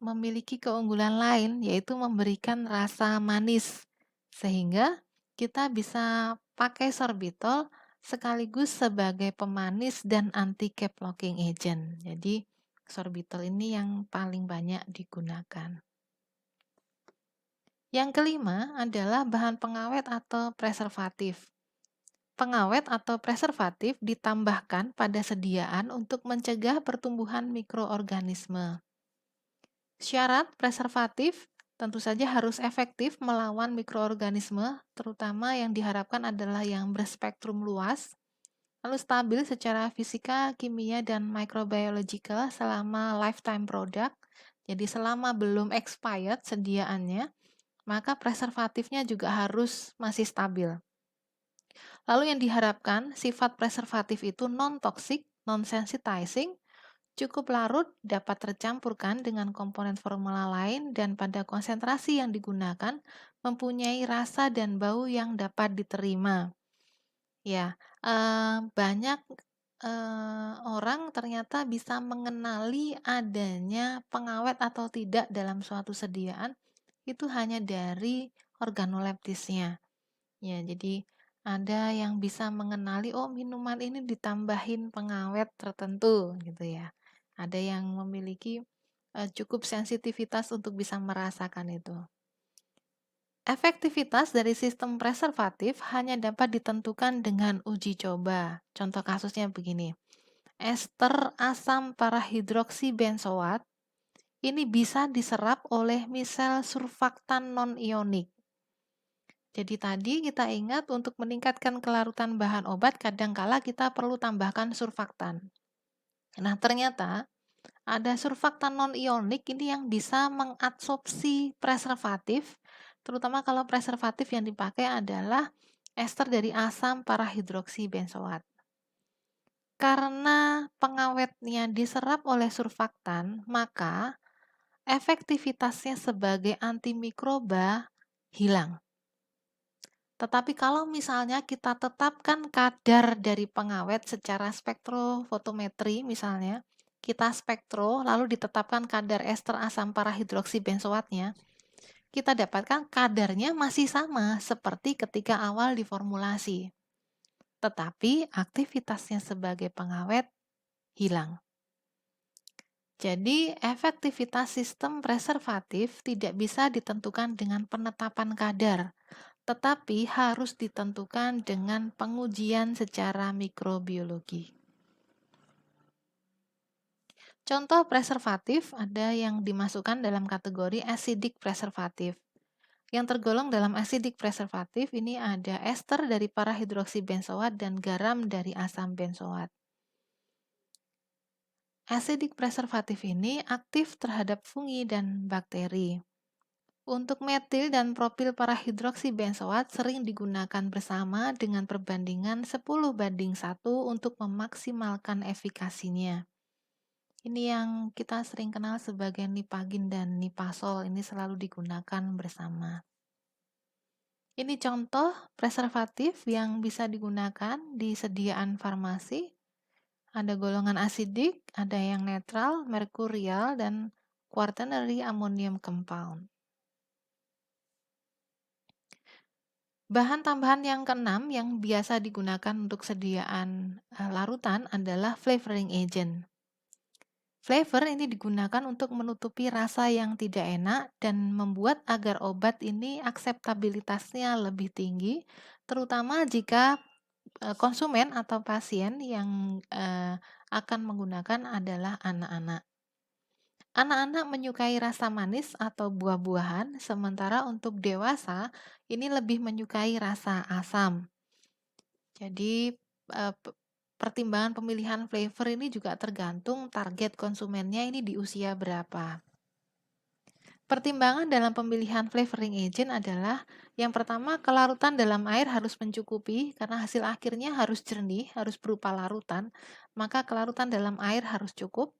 memiliki keunggulan lain, yaitu memberikan rasa manis. Sehingga kita bisa pakai sorbitol sekaligus sebagai pemanis dan anti-cap locking agent. Jadi sorbitol ini yang paling banyak digunakan. Yang kelima adalah bahan pengawet atau preservatif. Pengawet atau preservatif ditambahkan pada sediaan untuk mencegah pertumbuhan mikroorganisme. Syarat preservatif tentu saja harus efektif melawan mikroorganisme, terutama yang diharapkan adalah yang berspektrum luas, lalu stabil secara fisika, kimia, dan microbiological selama lifetime product. Jadi selama belum expired sediaannya, maka preservatifnya juga harus masih stabil. Lalu yang diharapkan sifat preservatif itu non-toxic, non-sensitizing, cukup larut, dapat tercampurkan dengan komponen formula lain, dan pada konsentrasi yang digunakan mempunyai rasa dan bau yang dapat diterima. Ya, banyak orang ternyata bisa mengenali adanya pengawet atau tidak dalam suatu sediaan itu hanya dari organoleptisnya. Ya, jadi ada yang bisa mengenali, oh minuman ini ditambahin pengawet tertentu gitu ya. Ada yang memiliki cukup sensitivitas untuk bisa merasakan itu. Efektivitas dari sistem preservatif hanya dapat ditentukan dengan uji coba. Contoh kasusnya begini. Ester asam parahidroksibenzoat ini bisa diserap oleh misel surfaktan non-ionik. Jadi tadi kita ingat untuk meningkatkan kelarutan bahan obat kadangkala kita perlu tambahkan surfaktan. Nah, ternyata ada surfaktan non-ionik ini yang bisa mengadsorpsi preservatif, terutama kalau preservatif yang dipakai adalah ester dari asam parahidroksibenzoat. Karena pengawetnya diserap oleh surfaktan, maka efektivitasnya sebagai antimikroba hilang. Tetapi kalau misalnya kita tetapkan kadar dari pengawet secara spektrofotometri misalnya, kita spektro lalu ditetapkan kadar ester asam parahidroksibenzoatnya, kita dapatkan kadarnya masih sama seperti ketika awal diformulasi. Tetapi aktivitasnya sebagai pengawet hilang. Jadi, efektivitas sistem preservatif tidak bisa ditentukan dengan penetapan kadar, tetapi harus ditentukan dengan pengujian secara mikrobiologi. Contoh preservatif ada yang dimasukkan dalam kategori acidic preservatif. Yang tergolong dalam acidic preservatif ini ada ester dari parahidroksibenzoat dan garam dari asam benzoat. Acidic preservatif ini aktif terhadap fungi dan bakteri. Untuk metil dan propil parahidroksibenzoat sering digunakan bersama dengan perbandingan 10:1 untuk memaksimalkan efikasinya. Ini yang kita sering kenal sebagai nipagin dan nipasol, ini selalu digunakan bersama. Ini contoh preservatif yang bisa digunakan di sediaan farmasi. Ada golongan asidik, ada yang netral, merkurial, dan quaternary ammonium compound. Bahan tambahan yang keenam yang biasa digunakan untuk sediaan larutan adalah flavoring agent. Flavor ini digunakan untuk menutupi rasa yang tidak enak dan membuat agar obat ini akseptabilitasnya lebih tinggi, terutama jika konsumen atau pasien yang akan menggunakan adalah anak-anak. Anak-anak menyukai rasa manis atau buah-buahan, sementara untuk dewasa ini lebih menyukai rasa asam. Jadi, pertimbangan pemilihan flavor ini juga tergantung target konsumennya ini di usia berapa. Pertimbangan dalam pemilihan flavoring agent adalah yang pertama, kelarutan dalam air harus mencukupi karena hasil akhirnya harus jernih, harus berupa larutan, maka kelarutan dalam air harus cukup.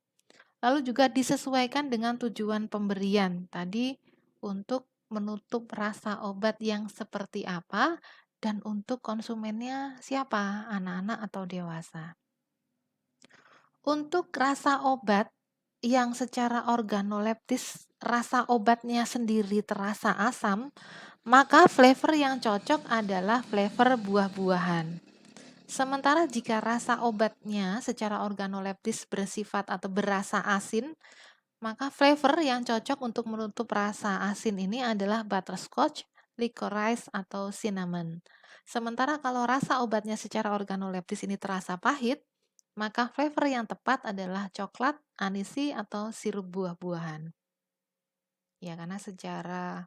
Lalu juga disesuaikan dengan tujuan pemberian tadi untuk menutup rasa obat yang seperti apa dan untuk konsumennya siapa, anak-anak atau dewasa. Untuk rasa obat yang secara organoleptis rasa obatnya sendiri terasa asam, maka flavor yang cocok adalah flavor buah-buahan. Sementara jika rasa obatnya secara organoleptis bersifat atau berasa asin, maka flavor yang cocok untuk menutup rasa asin ini adalah butterscotch, licorice, atau cinnamon. Sementara kalau rasa obatnya secara organoleptis ini terasa pahit, maka flavor yang tepat adalah coklat, anisi, atau sirup buah-buahan. Ya, karena secara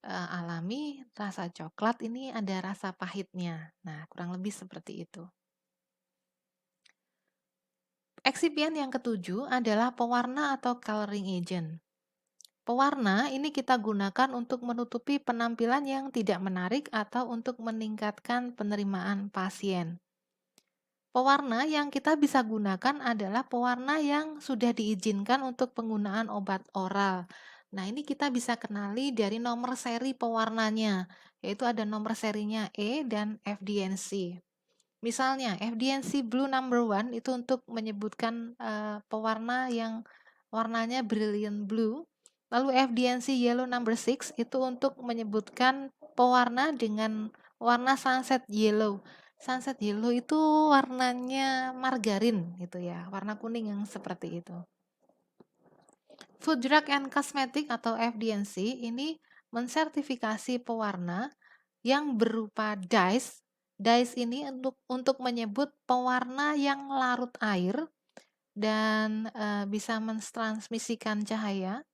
alami rasa coklat ini ada rasa pahitnya. Nah, kurang lebih seperti itu. Eksipien yang ketujuh adalah pewarna atau coloring agent. Pewarna ini kita gunakan untuk menutupi penampilan yang tidak menarik atau untuk meningkatkan penerimaan pasien. Pewarna yang kita bisa gunakan adalah pewarna yang sudah diizinkan untuk penggunaan obat oral. Nah, ini kita bisa kenali dari nomor seri pewarnanya, yaitu ada nomor serinya E dan FDNC. Misalnya, FDNC Blue Number 1 itu untuk menyebutkan pewarna yang warnanya brilliant blue. Lalu FDNC Yellow Number 6 itu untuk menyebutkan pewarna dengan warna sunset yellow. Sunset yellow itu warnanya margarin gitu ya, warna kuning yang seperti itu. Food Drug and Cosmetic atau FDNC ini mensertifikasi pewarna yang berupa dyes. Dyes ini untuk menyebut pewarna yang larut air dan bisa mentransmisikan cahaya.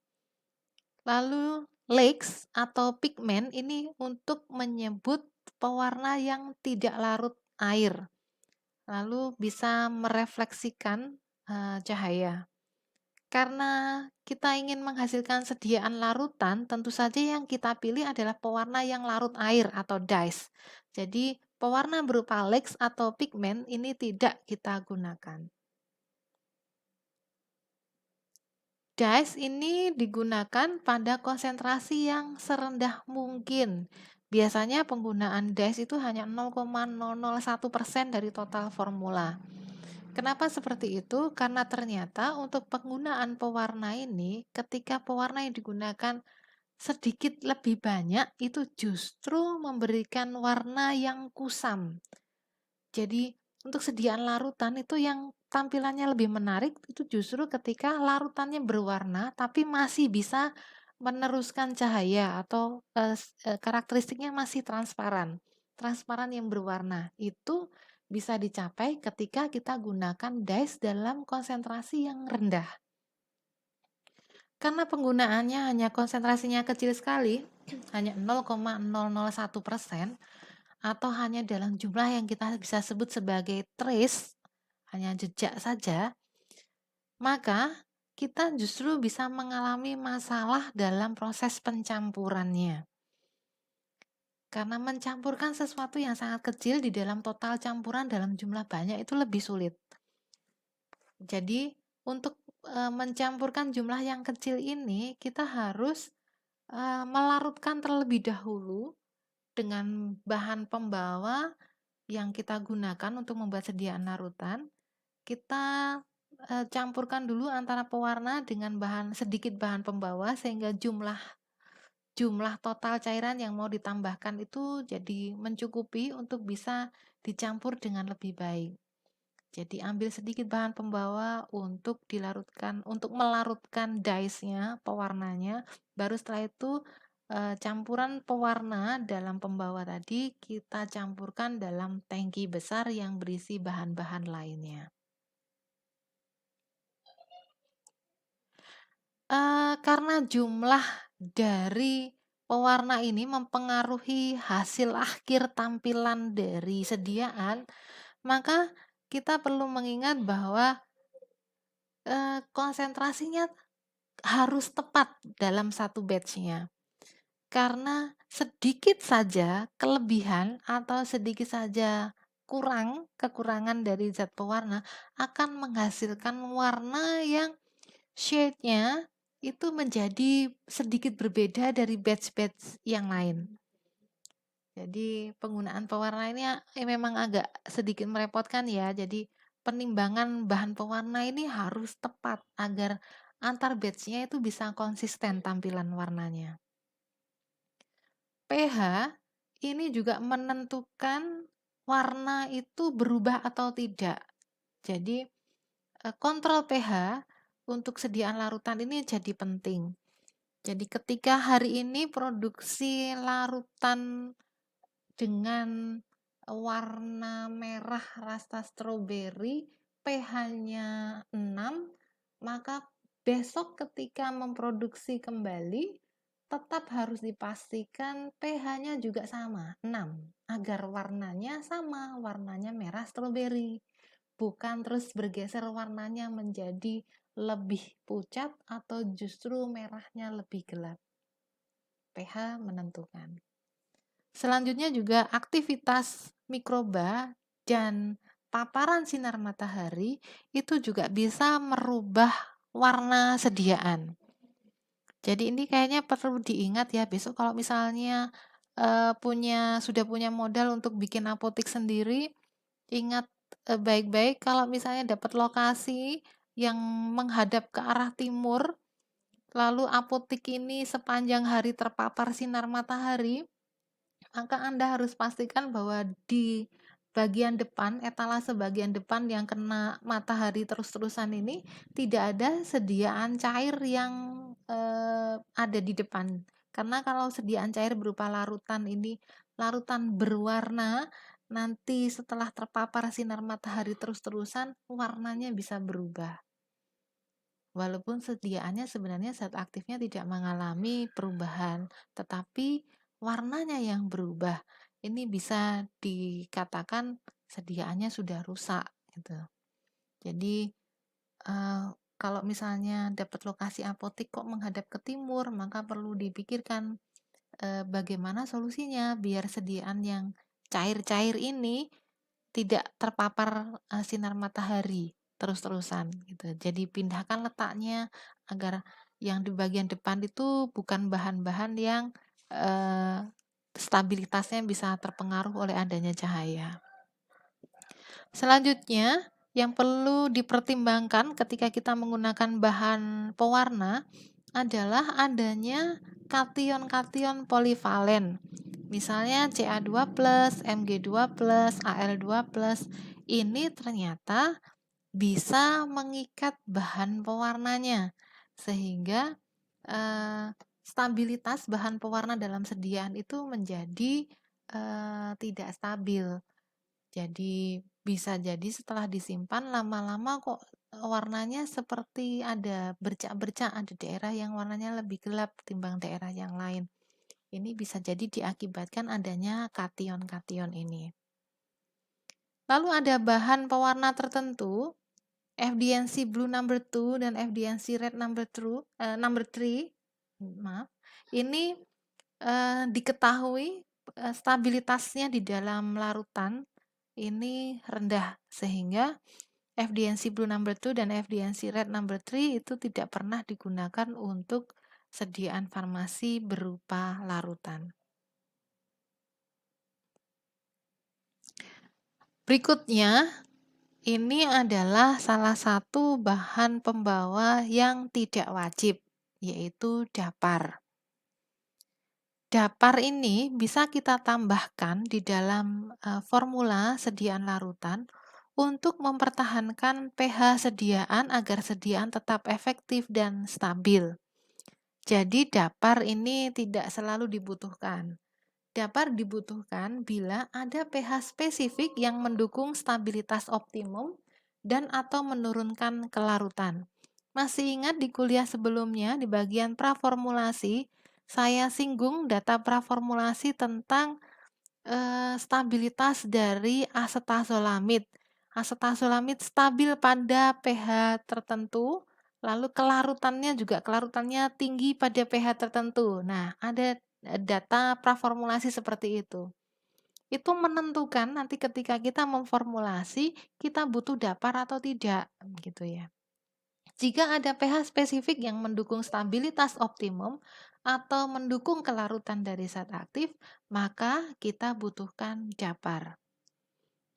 Lalu lakes atau pigment ini untuk menyebut pewarna yang tidak larut air, lalu bisa merefleksikan cahaya. Karena kita ingin menghasilkan sediaan larutan, tentu saja yang kita pilih adalah pewarna yang larut air atau dyes. Jadi pewarna berupa lakes atau pigment ini tidak kita gunakan. Dyes ini digunakan pada konsentrasi yang serendah mungkin. Biasanya penggunaan dyes itu hanya 0,001% dari total formula. Kenapa seperti itu? Karena ternyata untuk penggunaan pewarna ini, ketika pewarna yang digunakan sedikit lebih banyak, itu justru memberikan warna yang kusam. Jadi untuk sediaan larutan itu yang tampilannya lebih menarik itu justru ketika larutannya berwarna tapi masih bisa meneruskan cahaya atau karakteristiknya masih transparan. Transparan yang berwarna itu bisa dicapai ketika kita gunakan dyes dalam konsentrasi yang rendah. Karena penggunaannya hanya konsentrasinya kecil sekali, hanya 0,001% atau hanya dalam jumlah yang kita bisa sebut sebagai trace, hanya jejak saja, maka kita justru bisa mengalami masalah dalam proses pencampurannya. Karena mencampurkan sesuatu yang sangat kecil di dalam total campuran dalam jumlah banyak itu lebih sulit. Jadi untuk mencampurkan jumlah yang kecil ini kita harus melarutkan terlebih dahulu dengan bahan pembawa yang kita gunakan untuk membuat sediaan larutan. Kita campurkan dulu antara pewarna dengan sedikit bahan pembawa sehingga jumlah total cairan yang mau ditambahkan itu jadi mencukupi untuk bisa dicampur dengan lebih baik. Jadi ambil sedikit bahan pembawa untuk melarutkan dyes-nya, pewarnanya, baru setelah itu campuran pewarna dalam pembawa tadi kita campurkan dalam tangki besar yang berisi bahan-bahan lainnya. Karena jumlah dari pewarna ini mempengaruhi hasil akhir tampilan dari sediaan, maka kita perlu mengingat bahwa konsentrasinya harus tepat dalam satu batch-nya. Karena sedikit saja kelebihan atau sedikit saja kekurangan dari zat pewarna akan menghasilkan warna yang shade-nya itu menjadi sedikit berbeda dari batch-batch yang lain. Jadi penggunaan pewarna ini memang agak sedikit merepotkan ya. Jadi penimbangan bahan pewarna ini harus tepat agar antar batch-nya itu bisa konsisten tampilan warnanya. pH ini juga menentukan warna itu berubah atau tidak. Jadi kontrol pH untuk sediaan larutan ini jadi penting. Jadi ketika hari ini produksi larutan dengan warna merah rasa stroberi, pH-nya 6, maka besok ketika memproduksi kembali tetap harus dipastikan pH-nya juga sama, 6, agar warnanya sama, warnanya merah stroberi. Bukan terus bergeser warnanya menjadi lebih pucat atau justru merahnya lebih gelap. pH menentukan. Selanjutnya juga aktivitas mikroba dan paparan sinar matahari itu juga bisa merubah warna sediaan. Jadi ini kayaknya perlu diingat ya, besok kalau misalnya sudah punya modal untuk bikin apotik sendiri, ingat baik-baik kalau misalnya dapat lokasi yang menghadap ke arah timur, lalu apotik ini sepanjang hari terpapar sinar matahari, maka Anda harus pastikan bahwa di bagian depan, etalase bagian depan yang kena matahari terus-terusan ini tidak ada sediaan cair yang ada di depan. Karena kalau sediaan cair berupa larutan ini, larutan berwarna, nanti setelah terpapar sinar matahari terus-terusan, warnanya bisa berubah. Walaupun sediaannya sebenarnya zat aktifnya tidak mengalami perubahan, tetapi warnanya yang berubah. Ini bisa dikatakan sediaannya sudah rusak gitu. Jadi kalau misalnya dapat lokasi apotik kok menghadap ke timur, maka perlu dipikirkan bagaimana solusinya biar sediaan yang cair-cair ini tidak terpapar sinar matahari terus-terusan gitu. Jadi pindahkan letaknya agar yang di bagian depan itu bukan bahan-bahan yang stabilitasnya bisa terpengaruh oleh adanya cahaya. Selanjutnya, yang perlu dipertimbangkan ketika kita menggunakan bahan pewarna adalah adanya kation-kation polivalen. Misalnya Ca2+, Mg2+, Al2+, ini ternyata bisa mengikat bahan pewarnanya sehingga stabilitas bahan pewarna dalam sediaan itu menjadi tidak stabil. Jadi bisa jadi setelah disimpan lama-lama kok warnanya seperti ada bercak-bercak, ada daerah yang warnanya lebih gelap ketimbang daerah yang lain. Ini bisa jadi diakibatkan adanya kation-kation ini. Lalu ada bahan pewarna tertentu, FDNC Blue number 2 dan FDNC Red number 3, maaf, ini diketahui stabilitasnya di dalam larutan ini rendah, sehingga FDNC Blue number 2 dan FDNC Red number 3 itu tidak pernah digunakan untuk sediaan farmasi berupa larutan. Berikutnya, ini adalah salah satu bahan pembawa yang tidak wajib, yaitu dapar. Dapar ini bisa kita tambahkan di dalam formula sediaan larutan untuk mempertahankan pH sediaan agar sediaan tetap efektif dan stabil. Jadi dapar ini tidak selalu dibutuhkan. Dapar dibutuhkan bila ada pH spesifik yang mendukung stabilitas optimum dan atau menurunkan kelarutan. Masih ingat di kuliah sebelumnya di bagian praformulasi, saya singgung data praformulasi tentang stabilitas dari asetazolamid. Asetazolamid stabil pada pH tertentu, lalu kelarutannya tinggi pada pH tertentu. Nah, ada data praformulasi seperti itu. Itu menentukan nanti ketika kita memformulasi, kita butuh dapar atau tidak, gitu ya. Jika ada pH spesifik yang mendukung stabilitas optimum atau mendukung kelarutan dari zat aktif, maka kita butuhkan dapar.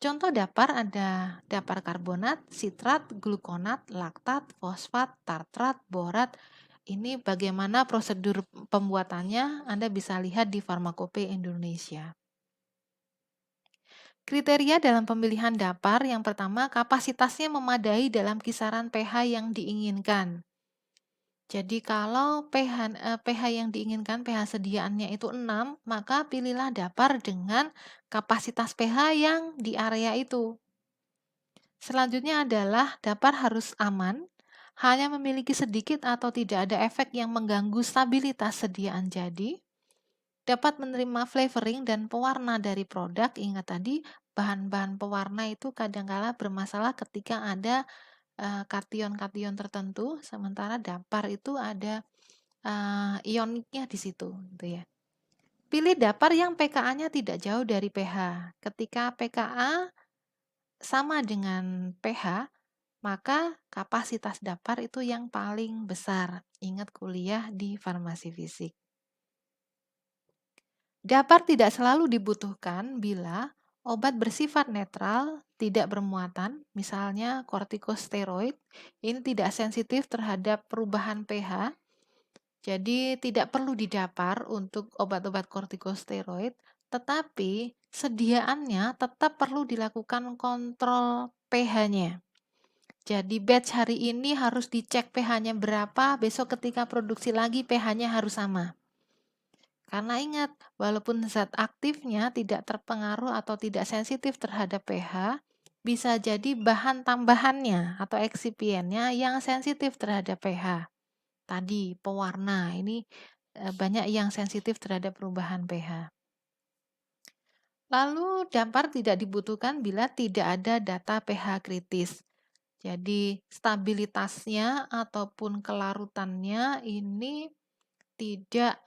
Contoh dapar ada dapar karbonat, sitrat, glukonat, laktat, fosfat, tartrat, borat. Ini bagaimana prosedur pembuatannya, Anda bisa lihat di Farmakope Indonesia. Kriteria dalam pemilihan dapar yang pertama, kapasitasnya memadai dalam kisaran pH yang diinginkan. Jadi kalau pH yang diinginkan, pH sediaannya itu 6, maka pilihlah dapar dengan kapasitas pH yang di area itu. Selanjutnya adalah dapar harus aman, hanya memiliki sedikit atau tidak ada efek yang mengganggu stabilitas sediaan jadi, dapat menerima flavoring dan pewarna dari produk. Ingat tadi, bahan-bahan pewarna itu kadangkala bermasalah ketika ada kation-kation tertentu, sementara dapar itu ada ioniknya di situ, gitu ya. Pilih dapar yang pKa-nya tidak jauh dari pH. Ketika pKa sama dengan pH, maka kapasitas dapar itu yang paling besar. Ingat kuliah di farmasi fisik. Dapar tidak selalu dibutuhkan bila obat bersifat netral, tidak bermuatan, misalnya kortikosteroid, ini tidak sensitif terhadap perubahan pH. Jadi tidak perlu didapar untuk obat-obat kortikosteroid, tetapi sediaannya tetap perlu dilakukan kontrol pH-nya. Jadi batch hari ini harus dicek pH-nya berapa, besok ketika produksi lagi pH-nya harus sama. Karena ingat, walaupun zat aktifnya tidak terpengaruh atau tidak sensitif terhadap pH, bisa jadi bahan tambahannya atau eksipiennya yang sensitif terhadap pH. Tadi pewarna ini banyak yang sensitif terhadap perubahan pH. Lalu dapar tidak dibutuhkan bila tidak ada data pH kritis. Jadi stabilitasnya ataupun kelarutannya ini tidak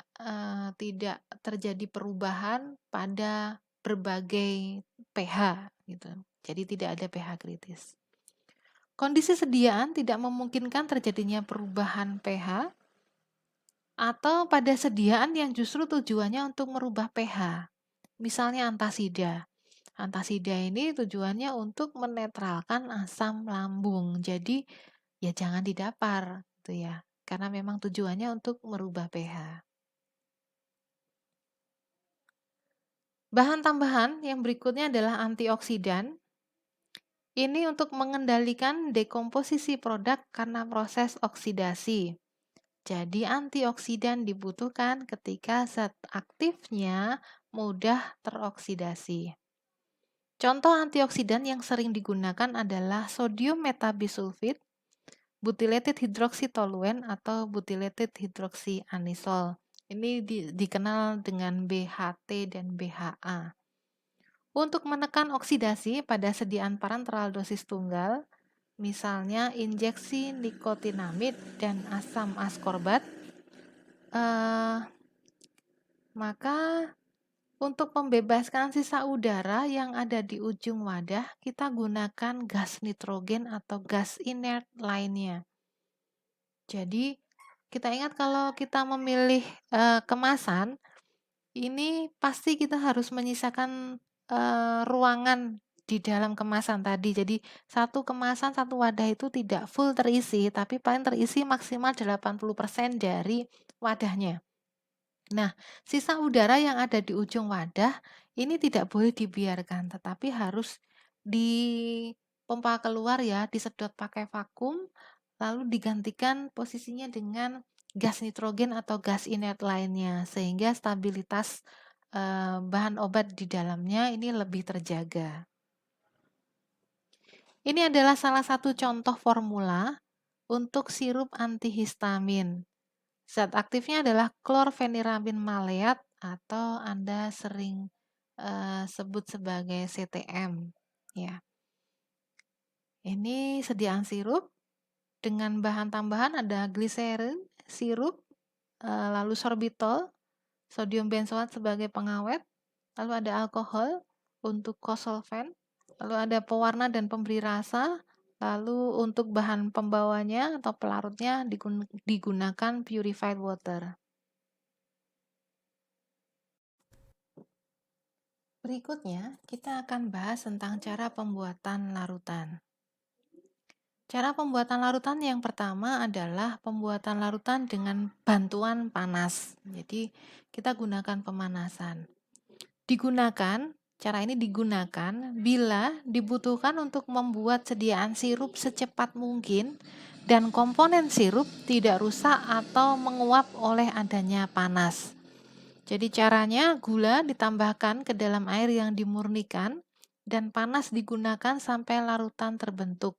terjadi perubahan pada berbagai pH gitu. Jadi tidak ada pH kritis. Kondisi sediaan tidak memungkinkan terjadinya perubahan pH atau pada sediaan yang justru tujuannya untuk merubah pH. Misalnya antasida. Antasida ini tujuannya untuk menetralkan asam lambung. Jadi ya jangan didapar gitu ya. Karena memang tujuannya untuk merubah pH. Bahan tambahan yang berikutnya adalah antioksidan. Ini untuk mengendalikan dekomposisi produk karena proses oksidasi. Jadi antioksidan dibutuhkan ketika zat aktifnya mudah teroksidasi. Contoh antioksidan yang sering digunakan adalah sodium metabisulfit, butylated hydroxytoluen atau butylated hydroxyanisol. Ini dikenal dengan BHT dan BHA. Untuk menekan oksidasi pada sediaan parenteral dosis tunggal, misalnya injeksi nikotinamid dan asam askorbat, maka untuk membebaskan sisa udara yang ada di ujung wadah, kita gunakan gas nitrogen atau gas inert lainnya. Jadi, kita ingat kalau kita memilih kemasan, ini pasti kita harus menyisakan ruangan di dalam kemasan tadi. Jadi, satu kemasan, satu wadah itu tidak full terisi, tapi paling terisi maksimal 80% dari wadahnya. Nah, sisa udara yang ada di ujung wadah ini tidak boleh dibiarkan, tetapi harus dipompa keluar ya, disedot pakai vakum, lalu digantikan posisinya dengan gas nitrogen atau gas inert lainnya, sehingga stabilitas bahan obat di dalamnya ini lebih terjaga. Ini adalah salah satu contoh formula untuk sirup antihistamin. Zat aktifnya adalah klorfeniramin maleat atau Anda sering sebut sebagai CTM. Ya. Ini sediaan sirup dengan bahan tambahan ada gliserin, sirup, lalu sorbitol, sodium benzoat sebagai pengawet, lalu ada alkohol untuk kosolven, lalu ada pewarna dan pemberi rasa, lalu untuk bahan pembawanya atau pelarutnya digunakan purified water. Berikutnya, kita akan bahas tentang cara pembuatan larutan. Cara pembuatan larutan yang pertama adalah pembuatan larutan dengan bantuan panas. Jadi, kita gunakan pemanasan. Cara ini digunakan bila dibutuhkan untuk membuat sediaan sirup secepat mungkin dan komponen sirup tidak rusak atau menguap oleh adanya panas. Jadi caranya gula ditambahkan ke dalam air yang dimurnikan dan panas digunakan sampai larutan terbentuk.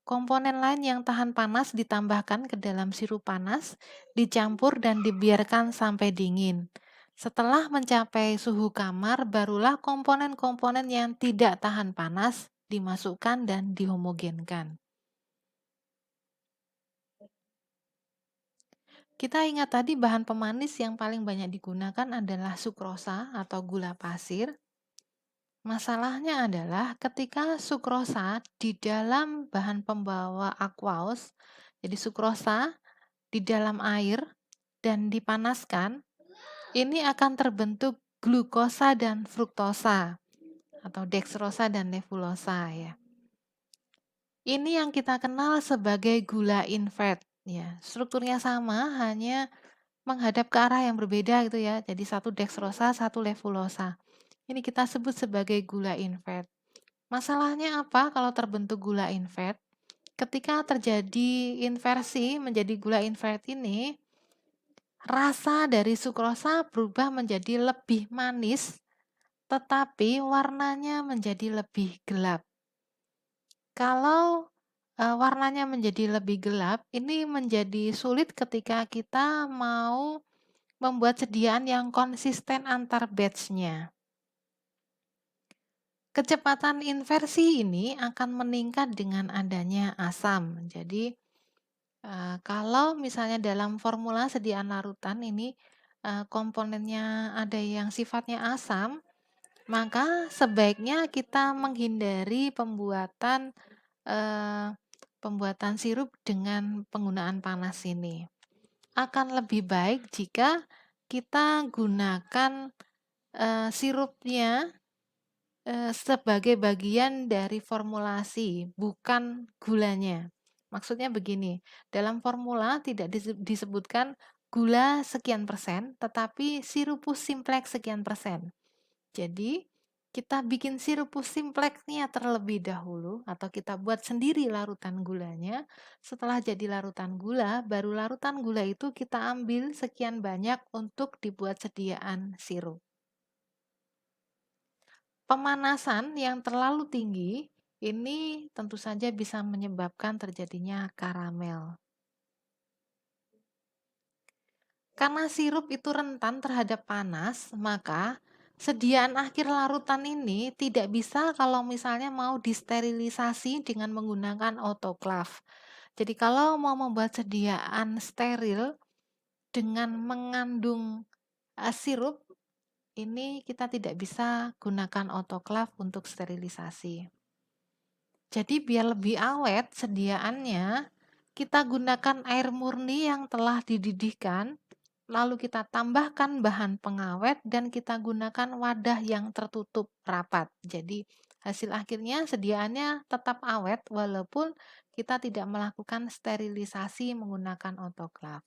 Komponen lain yang tahan panas ditambahkan ke dalam sirup panas, dicampur dan dibiarkan sampai dingin. Setelah mencapai suhu kamar, barulah komponen-komponen yang tidak tahan panas dimasukkan dan dihomogenkan. Kita ingat tadi bahan pemanis yang paling banyak digunakan adalah sukrosa atau gula pasir. Masalahnya adalah ketika sukrosa di dalam bahan pembawa aqueous, jadi sukrosa di dalam air dan dipanaskan, ini akan terbentuk glukosa dan fruktosa atau dextrosa dan nebulosa ya. Ini yang kita kenal sebagai gula invert ya. Strukturnya sama, hanya menghadap ke arah yang berbeda gitu ya. Jadi satu dextrosa, satu nebulosa. Ini kita sebut sebagai gula invert. Masalahnya apa kalau terbentuk gula invert? Ketika terjadi inversi menjadi gula invert ini, rasa dari sukrosa berubah menjadi lebih manis, tetapi warnanya menjadi lebih gelap. Kalau warnanya menjadi lebih gelap, ini menjadi sulit ketika kita mau membuat sediaan yang konsisten antar batch-nya. Kecepatan inversi ini akan meningkat dengan adanya asam. Jadi, kalau misalnya dalam formula sediaan larutan ini komponennya ada yang sifatnya asam, maka sebaiknya kita menghindari pembuatan sirup dengan penggunaan panas ini. Akan lebih baik jika kita gunakan sirupnya sebagai bagian dari formulasi, bukan gulanya. Maksudnya begini, dalam formula tidak disebutkan gula sekian persen, tetapi sirupus simplex sekian persen. Jadi, kita bikin sirupus simplexnya terlebih dahulu, atau kita buat sendiri larutan gulanya. Setelah jadi larutan gula, baru larutan gula itu kita ambil sekian banyak untuk dibuat sediaan sirup. Pemanasan yang terlalu tinggi ini tentu saja bisa menyebabkan terjadinya karamel. Karena sirup itu rentan terhadap panas, maka sediaan akhir larutan ini tidak bisa kalau misalnya mau disterilisasi dengan menggunakan autoclave. Jadi kalau mau membuat sediaan steril dengan mengandung sirup, ini kita tidak bisa gunakan autoclave untuk sterilisasi. Jadi biar lebih awet sediaannya, kita gunakan air murni yang telah dididihkan, lalu kita tambahkan bahan pengawet dan kita gunakan wadah yang tertutup rapat. Jadi hasil akhirnya sediaannya tetap awet walaupun kita tidak melakukan sterilisasi menggunakan autoclave.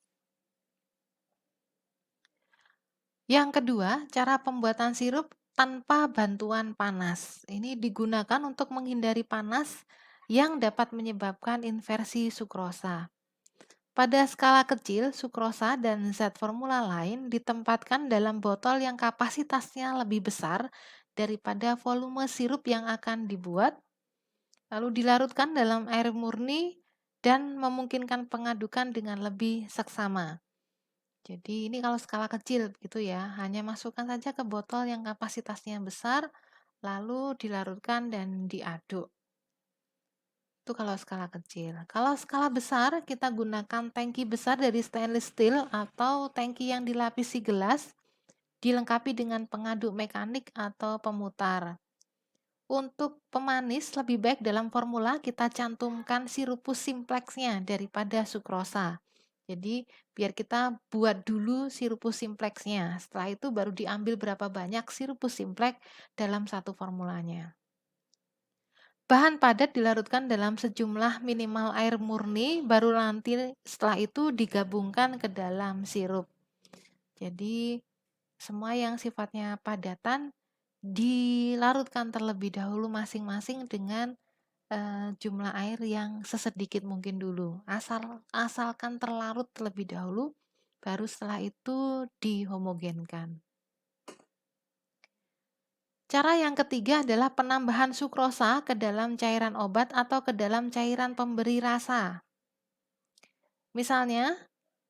Yang kedua, cara pembuatan sirup tanpa bantuan panas. Ini digunakan untuk menghindari panas yang dapat menyebabkan inversi sukrosa. Pada skala kecil, sukrosa dan zat formula lain ditempatkan dalam botol yang kapasitasnya lebih besar daripada volume sirup yang akan dibuat, lalu dilarutkan dalam air murni dan memungkinkan pengadukan dengan lebih seksama. Jadi ini kalau skala kecil gitu ya, hanya masukkan saja ke botol yang kapasitasnya besar, lalu dilarutkan dan diaduk. Itu kalau skala kecil. Kalau skala besar, kita gunakan tangki besar dari stainless steel atau tangki yang dilapisi gelas, dilengkapi dengan pengaduk mekanik atau pemutar. Untuk pemanis, lebih baik dalam formula kita cantumkan sirupus simplexnya daripada sukrosa. Jadi biar kita buat dulu sirupus simplexnya. Setelah itu baru diambil berapa banyak sirupus simplex dalam satu formulanya. Bahan padat dilarutkan dalam sejumlah minimal air murni, baru nanti setelah itu digabungkan ke dalam sirup. Jadi semua yang sifatnya padatan dilarutkan terlebih dahulu masing-masing dengan jumlah air yang sesedikit mungkin dulu. Asalkan terlarut terlebih dahulu, baru setelah itu dihomogenkan. Cara yang ketiga adalah penambahan sukrosa ke dalam cairan obat atau ke dalam cairan pemberi rasa. Misalnya,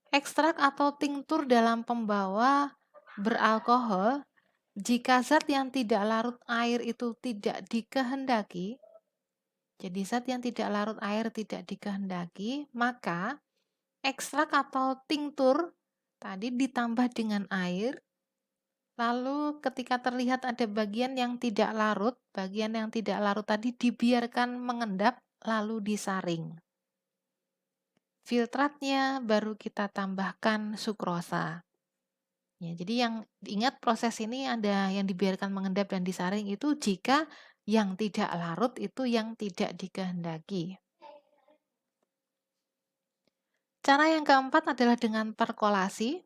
ekstrak atau tinktur dalam pembawa beralkohol, jika zat yang tidak larut air itu tidak dikehendaki, jadi zat yang tidak larut air tidak dikehendaki, maka ekstrak atau tinktur tadi ditambah dengan air. Lalu ketika terlihat ada bagian yang tidak larut tadi dibiarkan mengendap lalu disaring. Filtratnya baru kita tambahkan sukrosa. Ya, jadi yang ingat proses ini ada yang dibiarkan mengendap dan disaring itu jika yang tidak larut itu yang tidak dikehendaki. Cara yang keempat adalah dengan perkolasi.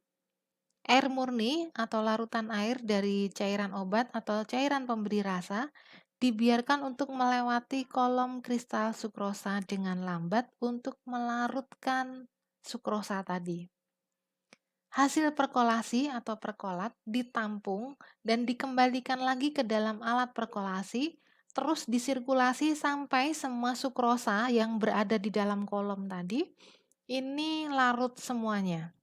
Air murni atau larutan air dari cairan obat atau cairan pemberi rasa dibiarkan untuk melewati kolom kristal sukrosa dengan lambat untuk melarutkan sukrosa tadi. Hasil perkolasi atau perkolat ditampung dan dikembalikan lagi ke dalam alat perkolasi, terus disirkulasi sampai semua sukrosa yang berada di dalam kolom tadi ini larut semuanya.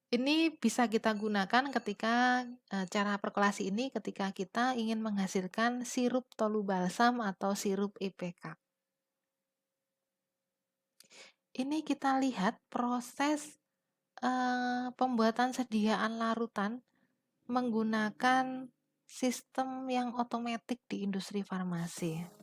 Ini bisa kita gunakan ketika cara perkolasi ini ketika kita ingin menghasilkan sirup tolubalsam atau sirup EPK. Ini kita lihat proses pembuatan sediaan larutan menggunakan sistem yang otomatis di industri farmasi.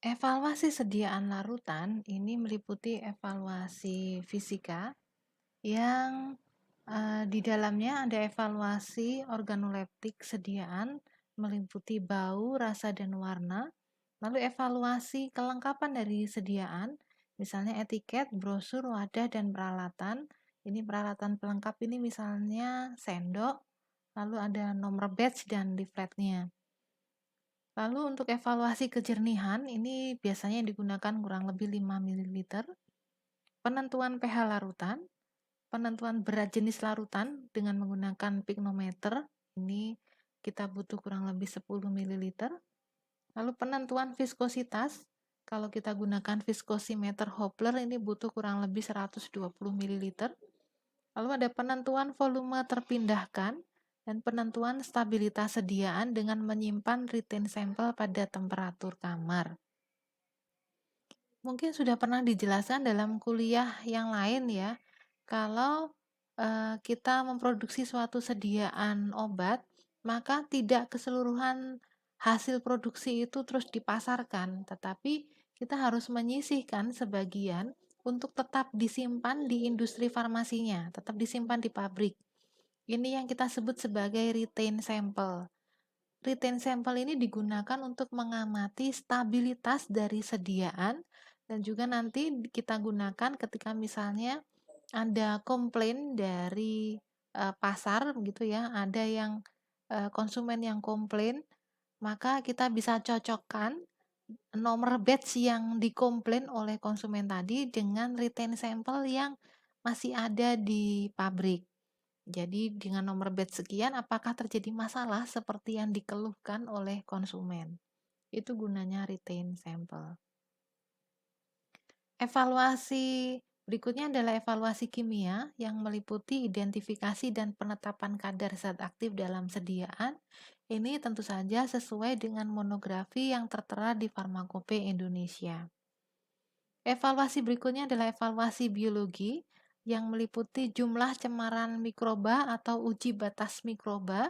Evaluasi sediaan larutan ini meliputi evaluasi fisika yang di dalamnya ada evaluasi organoleptik sediaan meliputi bau, rasa, dan warna. Lalu evaluasi kelengkapan dari sediaan, misalnya etiket, brosur, wadah, dan peralatan. Ini peralatan pelengkap ini misalnya sendok, lalu ada nomor batch dan leafletnya. Lalu untuk evaluasi kejernihan, ini biasanya digunakan kurang lebih 5 ml. Penentuan pH larutan, penentuan berat jenis larutan dengan menggunakan pignometer, ini kita butuh kurang lebih 10 ml. Lalu penentuan viskositas, kalau kita gunakan viskosimeter Hopler ini butuh kurang lebih 120 ml. Lalu ada penentuan volume terpindahkan dan penentuan stabilitas sediaan dengan menyimpan retain sampel pada temperatur kamar. Mungkin sudah pernah dijelaskan dalam kuliah yang lain ya, kalau kita memproduksi suatu sediaan obat, maka tidak keseluruhan hasil produksi itu terus dipasarkan, tetapi kita harus menyisihkan sebagian untuk tetap disimpan di industri farmasinya, tetap disimpan di pabrik. Ini yang kita sebut sebagai retain sample. Retain sample ini digunakan untuk mengamati stabilitas dari sediaan dan juga nanti kita gunakan ketika misalnya ada komplain dari pasar gitu ya, ada yang konsumen yang komplain, maka kita bisa cocokkan nomor batch yang dikomplain oleh konsumen tadi dengan retain sample yang masih ada di pabrik. Jadi dengan nomor batch sekian apakah terjadi masalah seperti yang dikeluhkan oleh konsumen. Itu gunanya retain sample. Evaluasi berikutnya adalah evaluasi kimia yang meliputi identifikasi dan penetapan kadar zat aktif dalam sediaan. Ini tentu saja sesuai dengan monografi yang tertera di Farmakope Indonesia. Evaluasi berikutnya adalah evaluasi biologi yang meliputi jumlah cemaran mikroba atau uji batas mikroba.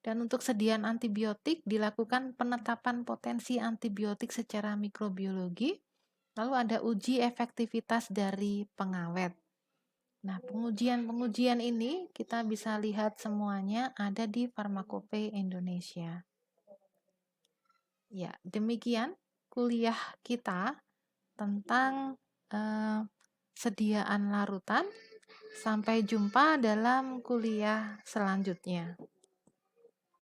Dan untuk sediaan antibiotik dilakukan penetapan potensi antibiotik secara mikrobiologi. Lalu ada uji efektivitas dari pengawet. Nah, pengujian-pengujian ini kita bisa lihat semuanya ada di Farmakope Indonesia. Ya, demikian kuliah kita tentang sediaan larutan. Sampai jumpa dalam kuliah selanjutnya.